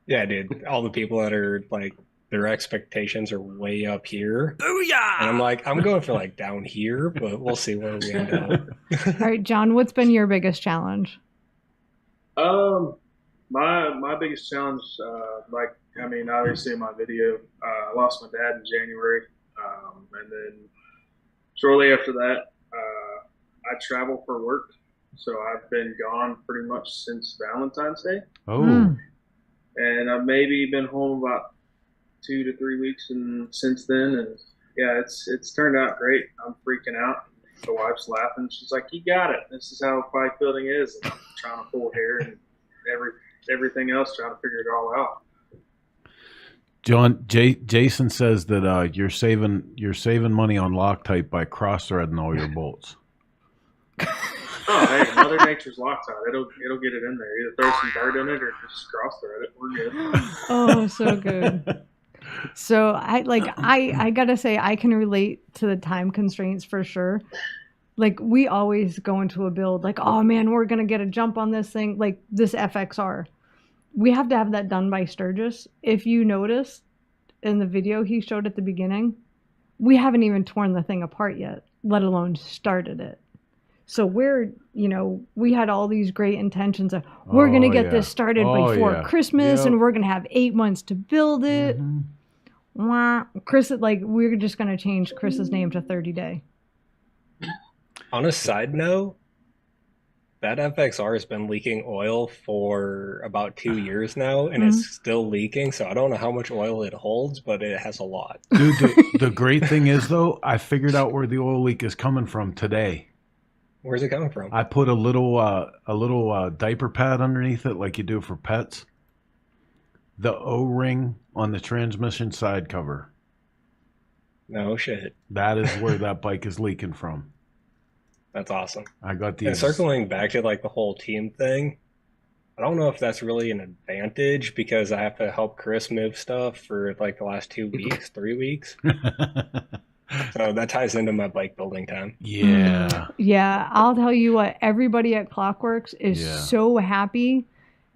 Yeah, dude. All the people that are like, their expectations are way up here. Booyah! And I'm like, I'm going for like down here, but we'll see where we end up. All right, John, what's been your biggest challenge? My biggest challenge, obviously in my video, I lost my dad in January, And then shortly after that, I travel for work. So I've been gone pretty much since Valentine's Day. Oh. And I've maybe been home about 2 to 3 weeks since then. And yeah, it's turned out great. I'm freaking out. The wife's laughing. She's like, "You got it. This is how bike building is." And I'm trying to pull hair and everything else, trying to figure it all out. John, Jason says that you're saving money on Loctite by cross-threading all your bolts. Oh, hey, Mother Nature's Loctite. It'll get it in there. Either throw some dirt in it or just cross-thread it. We're good. Oh, so good. So I gotta say, I can relate to the time constraints for sure. Like, we always go into a build like, oh man, we're gonna get a jump on this thing, like this FXR. We have to have that done by Sturgis. If you notice in the video he showed at the beginning, we haven't even torn the thing apart yet, let alone started it. So we had all these great intentions of, we're going to get this started before Christmas, and we're going to have 8 months to build it. Chris, we're just going to change Chris's name to 30 Day. On a side note, that FXR has been leaking oil for about 2 years now, and it's still leaking. So I don't know how much oil it holds, but it has a lot. Dude, the great thing is, though, I figured out where the oil leak is coming from today. Where's it coming from? I put a little diaper pad underneath it, like you do for pets. The O-ring on the transmission side cover. No shit. That is where that bike is leaking from. That's awesome. I got the. And circling back to the whole team thing, I don't know if that's really an advantage because I have to help Chris move stuff for the last 2 weeks, 3 weeks. So that ties into my bike building time. Yeah. Yeah, I'll tell you what, everybody at Clockworks is so happy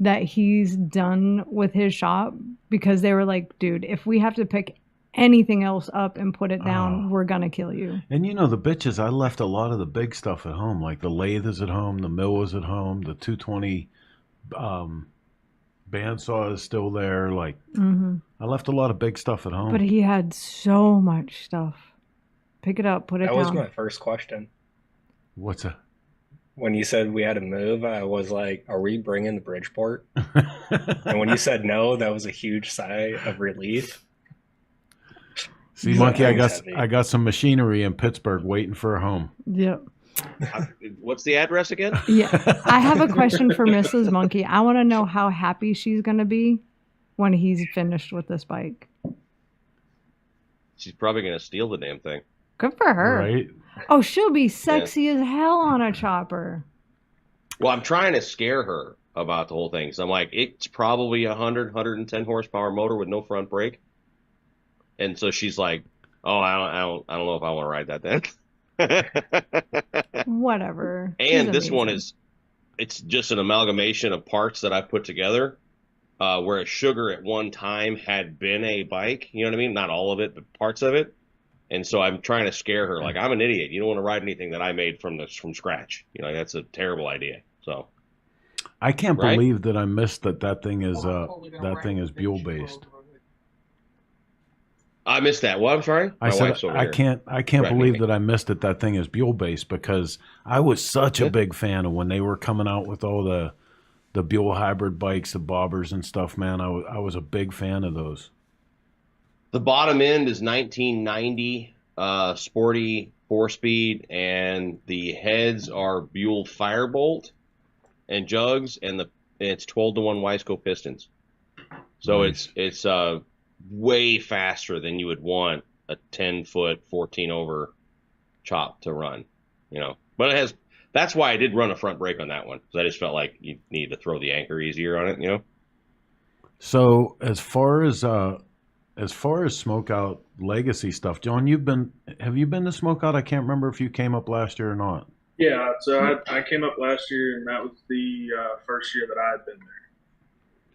that he's done with his shop, because they were like, dude, if we have to pick anything else up and put it down, we're going to kill you. And the bitches, I left a lot of the big stuff at home, like the lathe is at home, the mill is at home, the 220 bandsaw is still there. I left a lot of big stuff at home. But he had so much stuff. Pick it up, put it down. That was my first question. What's that? When you said we had to move, I was like, are we bringing the Bridgeport? And when you said no, that was a huge sigh of relief. See, Monkey, I got some machinery in Pittsburgh waiting for a home. Yep. What's the address again? Yeah. I have a question for Mrs. Monkey. I want to know how happy she's going to be when he's finished with this bike. She's probably going to steal the damn thing. Good for her. Right? Oh, she'll be sexy as hell on a chopper. Well, I'm trying to scare her about the whole thing. So I'm like, it's probably 110 horsepower motor with no front brake. And so she's like, oh, I don't know if I want to ride that then. Whatever. And this one it's just an amalgamation of parts that I put together, where Sugar at one time had been a bike, you know what I mean? Not all of it, but parts of it. And so I'm trying to scare her. Like, I'm an idiot. You don't want to ride anything that I made from scratch. That's a terrible idea. So I can't believe that I missed that thing is Buell based. I missed that. What? I'm sorry. I can't believe that I missed that thing is Buell based, because I was such a big fan of when they were coming out with all the Buell hybrid bikes, the bobbers and stuff. Man, I was a big fan of those. The bottom end is 1990 sporty 4-speed, and the heads are Buell Firebolt and jugs, and it's 12-to-1 Wiseco pistons. So nice. It's way faster than you would want a 10-foot 14 over chop to run, But that's why I did run a front brake on that one, because I just felt like you needed to throw the anchor easier on it, So as far as SmokeOut legacy stuff, John, have you been to SmokeOut? I can't remember if you came up last year or not. Yeah, so I came up last year, and that was the first year that I had been there.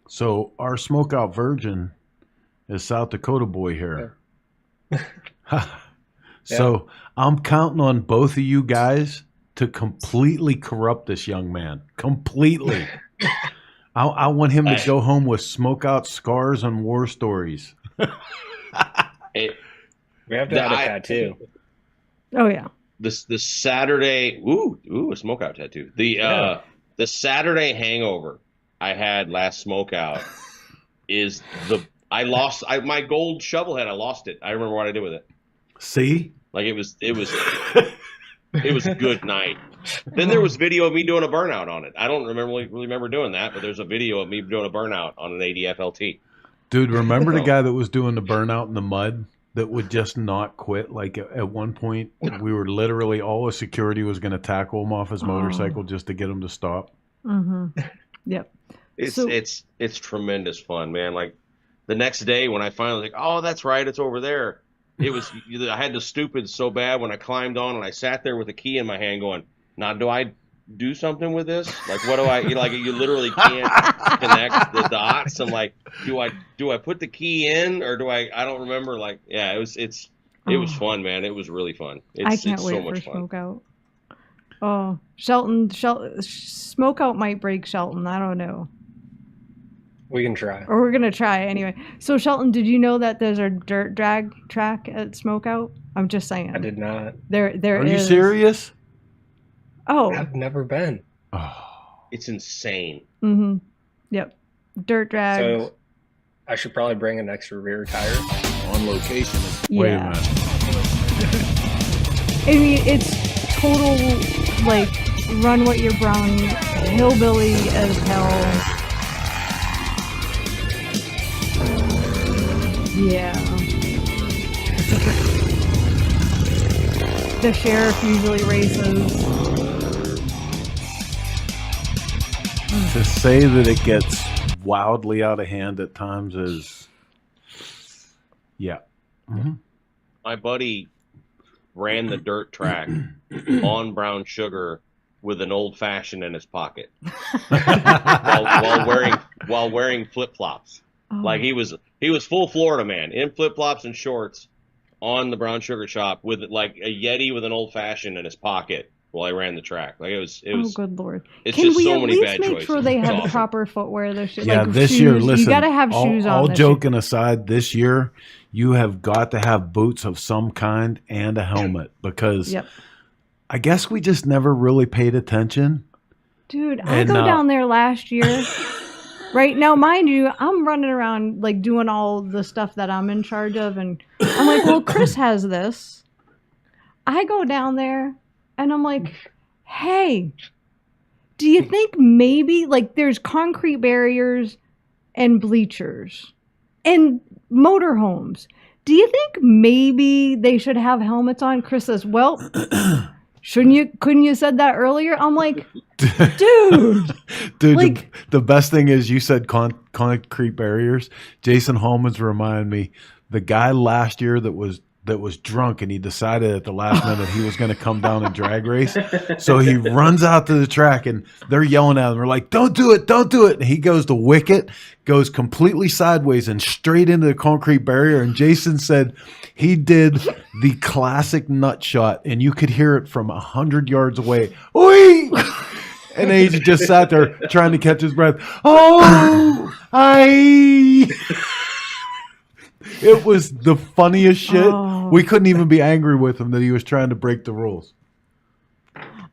So our SmokeOut virgin is South Dakota boy here. Yeah. So I'm counting on both of you guys to completely corrupt this young man. Completely. I want him to go home with SmokeOut scars and war stories. We have to add a tattoo. Oh yeah. The Saturday, a SmokeOut tattoo. The Saturday hangover I had last SmokeOut is my gold Shovelhead. I lost it. I remember what I did with it. See, like it was a good night. Then there was video of me doing a burnout on it. I don't really remember doing that, but there's a video of me doing a burnout on an ADF LT. Dude, remember the guy that was doing the burnout in the mud that would just not quit? Like at one point, we were literally, all the security was going to tackle him off his motorcycle just to get him to stop. Mm-hmm. Yep. It's tremendous fun, man. Like the next day when I finally like, oh, that's right, it's over there. I had the stupid so bad when I climbed on and I sat there with a key in my hand going, now do I do something with this? Like, what do I, you literally can't connect the dots. I'm like, do I put the key in or I don't remember. Like, yeah, it was fun, man. It was really fun. I can't wait for SmokeOut. Oh, Shelton, SmokeOut might break Shelton. I don't know. We can try. Or we're going to try anyway. So, Shelton, did you know that there's a dirt drag track at SmokeOut? I'm just saying. I did not. There Are is. you serious? Oh. I've never been. Oh. It's insane. Mm-hmm. Yep. Dirt drag. So, I should probably bring an extra rear tire. On location. Wait a minute. I mean, it's total, like, run what you're brung, hillbilly as hell. Yeah. The sheriff usually races. To say that it gets wildly out of hand at times is, yeah. Mm-hmm. My buddy ran the dirt track on brown sugar with an old fashioned in his pocket while wearing flip flops. Oh. Like he was full Florida man in flip flops and shorts on the brown sugar shop with like a Yeti with an old fashioned in his pocket while I ran the track. Like it was. Oh, good Lord! It's Can just we so at many least bad make choices. sure they It's have awesome. proper footwear? Yeah, like this shoes. year, listen. You gotta have shoes on. All joking aside, this year you have got to have boots of some kind and a helmet because I guess we just never really paid attention. Dude, I go down there last year. Right now, mind you, I'm running around like doing all the stuff that I'm in charge of, and I'm like, well, Chris has this. I go down there, and I'm like, hey, do you think maybe like there's concrete barriers and bleachers and motorhomes? Do you think maybe they should have helmets on? Chris says, well, couldn't you said that earlier? I'm like, dude, like, the best thing is you said concrete barriers. Jason Holman's reminded me the guy last year that was drunk and he decided at the last minute he was going to come down and drag race. So he runs out to the track and they're yelling at him. They're like, don't do it. Don't do it. And he goes to wicket, goes completely sideways and straight into the concrete barrier. And Jason said he did the classic nut shot and you could hear it from 100 yards away. Oi! And then he just sat there trying to catch his breath. Oh, it was the funniest shit. Oh. We couldn't even be angry with him that he was trying to break the rules.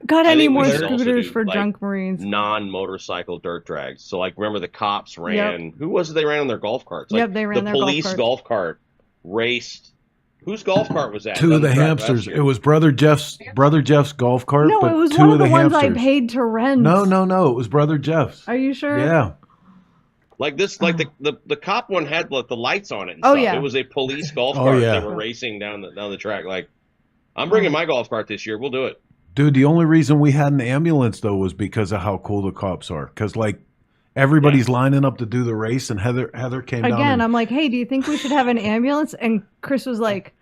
Got any more scooters for drunk Marines? Non-motorcycle dirt drags. So, like, remember the cops ran. Yep. Who was it? They ran on their golf carts. Like, they ran their golf carts. The police golf cart raced. Whose golf cart was that? Two of the hamsters. It was Brother Jeff's golf cart. No, but it was two one of the ones hamsters. I paid to rent. No. It was Brother Jeff's. Are you sure? Yeah. Like this, like the cop one had like the lights on it. And stuff. Yeah. It was a police golf cart. They were racing down the track. Like, I'm bringing my golf cart this year. We'll do it. Dude, the only reason we had an ambulance though was because of how cool the cops are. Because like everybody's lining up to do the race, and Heather came down. Again, I'm like, hey, do you think we should have an ambulance? And Chris was like,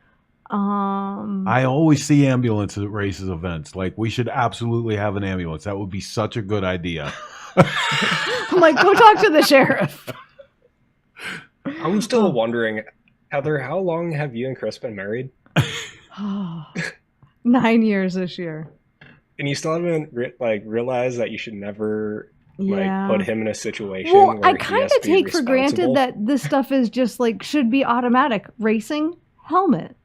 I always see ambulances at races events. Like, we should absolutely have an ambulance. That would be such a good idea. I'm like, go talk to the sheriff. I'm still wondering, Heather, how long have you and Chris been married? 9 years this year. And you still haven't realized that you should never put him in a situation where I kind of take for granted that this stuff is just like should be automatic. Racing, helmet.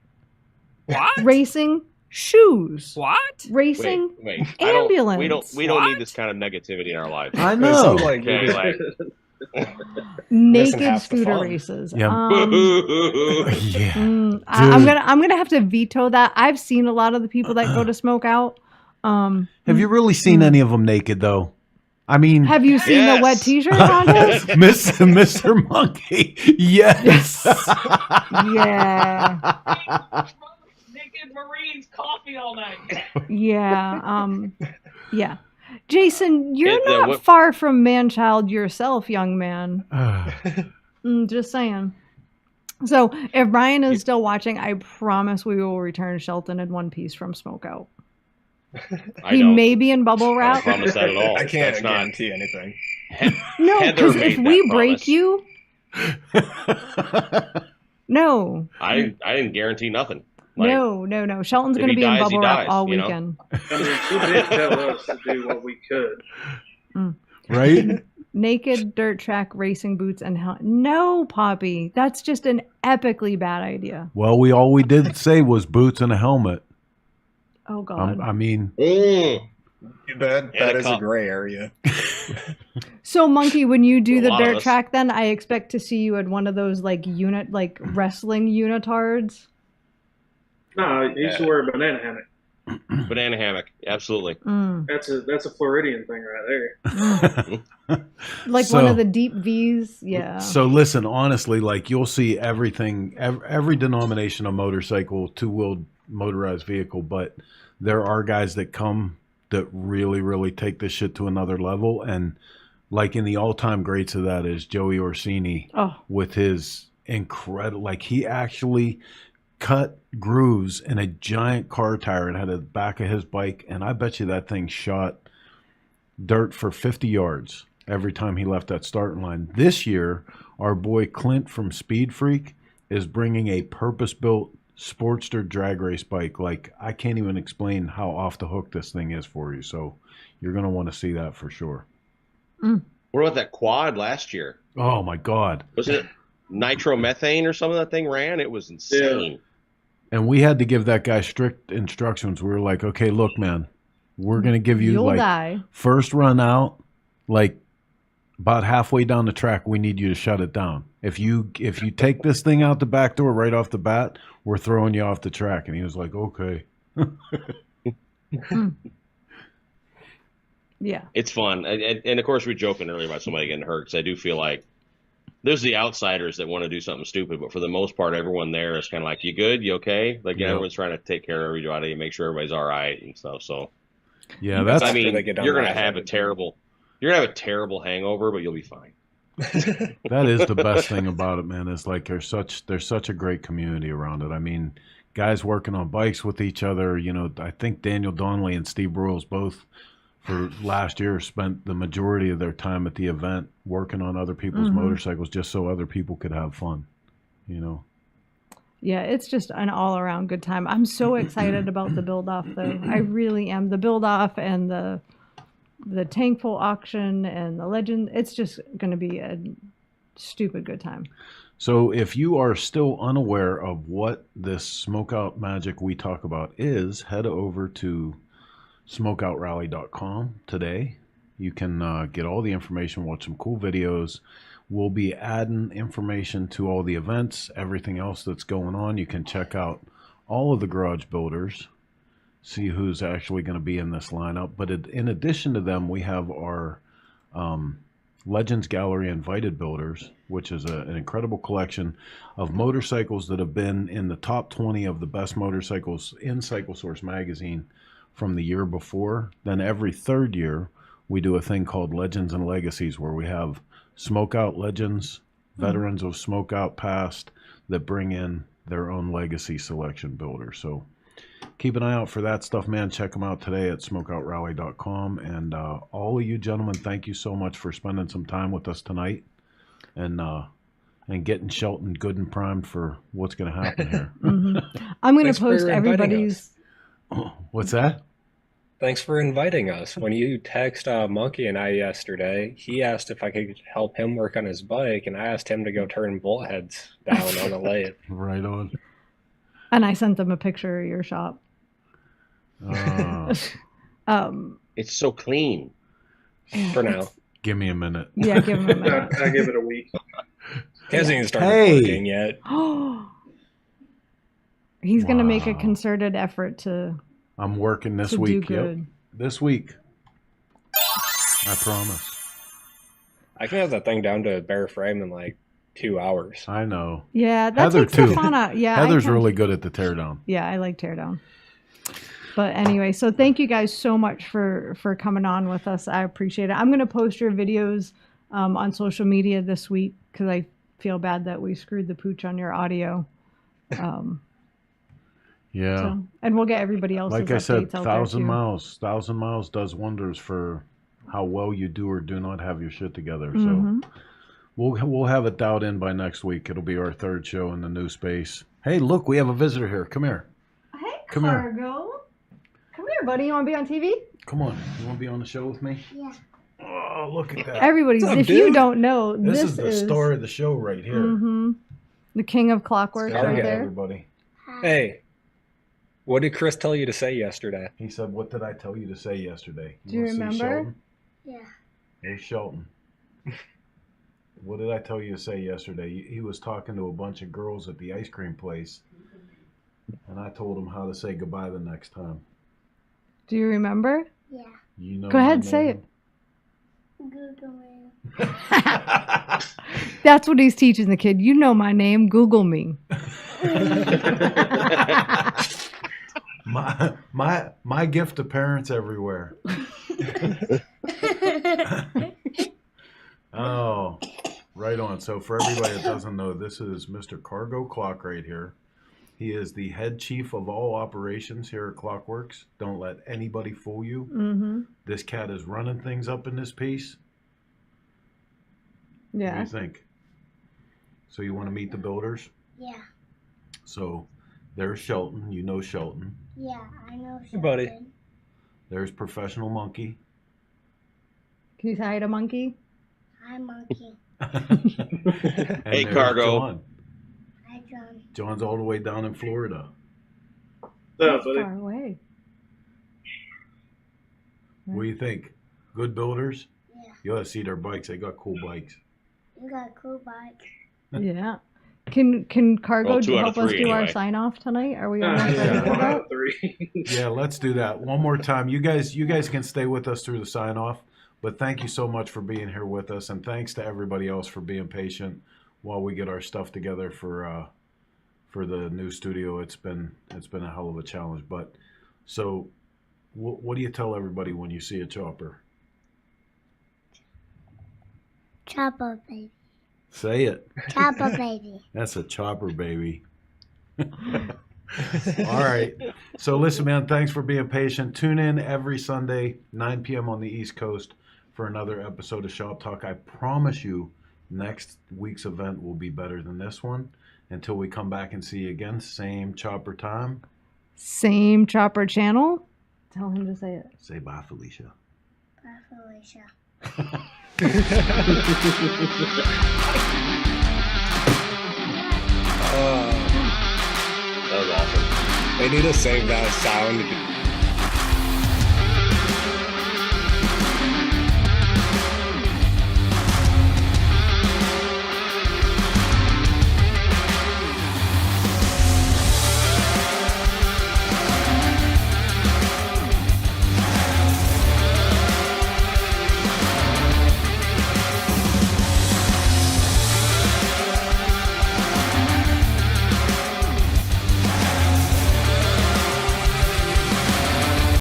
What? Racing shoes. What? Racing Wait. ambulance. We don't need this kind of negativity in our lives. I know. Okay, like, Naked half the scooter fun. races. Yeah. Yeah. I'm gonna have to veto that. I've seen a lot of the people that go to SmokeOut. Have you really seen any of them naked though? I mean, Have you seen the wet Yes. t-shirt contest? Mr. Monkey. Yes. Yeah. Naked Marines coffee all night. Yeah. Yeah. Jason, you're Yeah, not what- far from man-child yourself, young man. Just saying. So if Brian is still watching, I promise we will return Shelton in one piece from SmokeOut. I He don't. may be in bubble I don't wrap. promise that at all. I can't That's not. guarantee anything. No, Heather because if made we that break promise. you, no, I didn't guarantee nothing. Like, no. Shelton's if going to he be in dies, he bubble wrap dies, all you know? weekend. I mean, she did tell us to do what we could. Right? Naked dirt track racing boots and no, Poppy, that's just an epically bad idea. Well, all we did say was boots and a helmet. Oh God. I mean, That is a gray area. So, Monkey, when you do A the lot of dirt us. track, then I expect to see you at one of those like wrestling unitards. No, you used to wear a banana hammock. banana hammock, absolutely. That's a Floridian thing right there. Like So- one of the deep V's. Yeah. So listen, honestly, like you'll see everything, every denomination of motorcycle, two-wheeled motorized vehicle, but there are guys that come that really, really take this shit to another level. And like in the all-time greats of that is Joey Orsini with his incredible, like he actually cut grooves in a giant car tire and had the back of his bike. And I bet you that thing shot dirt for 50 yards every time he left that starting line. This year, our boy Clint from Speed Freak is bringing a purpose-built Sportster drag race bike. Like, I can't even explain how off the hook this thing is for you. So you're going to want to see that for sure. What about that quad last year? Oh, my God. Was it nitromethane or something that thing ran? It was insane. And we had to give that guy strict instructions. We were like, okay, look, man, we're going to give you You'll die. first run out, like about halfway down the track, we need you to shut it down. If you take this thing out the back door right off the bat, we're throwing you off the track. And he was like, okay. Yeah. It's fun. And of course, we were joking earlier about somebody getting hurt because I do feel like there's the outsiders that want to do something stupid, but for the most part, everyone there is kind of like, you good? You okay? Like, everyone's trying to take care of everybody and make sure everybody's all right and stuff. So, yeah, that's, I mean, you're going to have a terrible hangover, but you'll be fine. that is the best thing about it, man. Is like there's such a great community around it. I mean, guys working on bikes with each other. You know, I think Daniel Donnelly and Steve Broyles both for last year spent the majority of their time at the event working on other people's motorcycles just so other people could have fun, you know. Yeah, it's just an all-around good time. I'm so excited about the build-off, though. I really am. The build-off and the Tankful auction and the Legend. It's just going to be a stupid good time. So if you are still unaware of what this SmokeOut magic we talk about is, head over to SmokeOutRally.com today. You can get all the information, watch some cool videos. We'll be adding information to all the events, everything else that's going on. You can check out all of the garage builders, see who's actually going to be in this lineup. But in addition to them, we have our Legends Gallery Invited Builders, which is an incredible collection of motorcycles that have been in the top 20 of the best motorcycles in Cycle Source magazine from the year before. Then every third year, we do a thing called Legends and Legacies, where we have SmokeOut legends, veterans of SmokeOut past, that bring in their own legacy selection builder. So keep an eye out for that stuff, man. Check them out today at SmokeOutRally.com. And all of you gentlemen, thank you so much for spending some time with us tonight and getting Shelton good and primed for what's going to happen here. I'm going Thanks to for post inviting everybody's... What's that? Thanks for inviting us. When you text Monkey and I yesterday, he asked if I could help him work on his bike, and I asked him to go turn bolt heads down on the lathe. Right on. And I sent them a picture of your shop. It's so clean. For now. Give me a minute. Yeah, give him a minute. I give it a week. He hasn't even started working yet. He's going to make a concerted effort to. I'm working this to week. do good. Yep. This week. I promise. I can have that thing down to bare frame in like 2 hours. I know. Yeah, that Heather takes the too. fun out. Yeah, Heather's really good at the teardown. Yeah, I like teardown. But anyway, so thank you guys so much for coming on with us. I appreciate it. I'm going to post your videos on social media this week because I feel bad that we screwed the pooch on your audio. Yeah. So, and we'll get everybody else's Like I said, updates out there, 1,000 too. miles. 1,000 miles does wonders for how well you do or do not have your shit together. Mhm. So we'll have it dialed in by next week. It'll be our third show in the new space. Hey, look, we have a visitor here. Come here. Hey, Come here. Cargo. Come here, buddy. You want to be on TV? Come on. You want to be on the show with me? Yeah. Oh, look at that. Everybody's, What's up, if dude? you don't know, This is the star of the show right here. Mhm. The king of clockwork right Okay, there. everybody. Hey, what did Chris tell you to say yesterday? He said, "What did I tell you to say yesterday?" Do you wanna see remember? Shelton? Yeah. Hey, Shelton. What did I tell you to say yesterday? He was talking to a bunch of girls at the ice cream place, and I told him how to say goodbye the next time. Do you remember? Yeah. You know. Go ahead, my say name. it. Google me. That's what he's teaching the kid. You know my name. Google me. My gift to parents everywhere. Oh, right on. So for everybody that doesn't know, this is Mr. Cargo Clock right here. He is the head chief of all operations here at Clockworks. Don't let anybody fool you. Mm-hmm. This cat is running things up in this piece. What do Yeah. you think? So you want to meet the builders? Yeah. So there's Shelton. You know Shelton. Yeah, I know. Hey, buddy. Shelton. There's Professional Monkey. Can you say hi to Monkey? Hi, Monkey. And Hey, there's Cargo. John. Hi, John. John's all the way down in Florida. That's far away. What do you think? Good builders? Yeah. You ought to see their bikes. They got cool bikes. You got a cool bike. Yeah. Can Cargo Well, 2 out of help us 3 do our anyway. sign off tonight? Are we almost ready for that? 3. Yeah, let's do that one more time. You guys can stay with us through the sign off, but thank you so much for being here with us, and thanks to everybody else for being patient while we get our stuff together for the new studio. It's been a hell of a challenge. But so, what do you tell everybody when you see a chopper? Chopper baby. Say it. Chopper baby. That's a chopper, baby. All right. So listen, man, thanks for being patient. Tune in every Sunday, 9 p.m. on the East Coast for another episode of Shop Talk. I promise you next week's event will be better than this one. Until we come back and see you again, same chopper time. Same chopper channel. Tell him to say it. Say bye, Felicia. Bye, Felicia. That was awesome. They need to save that sound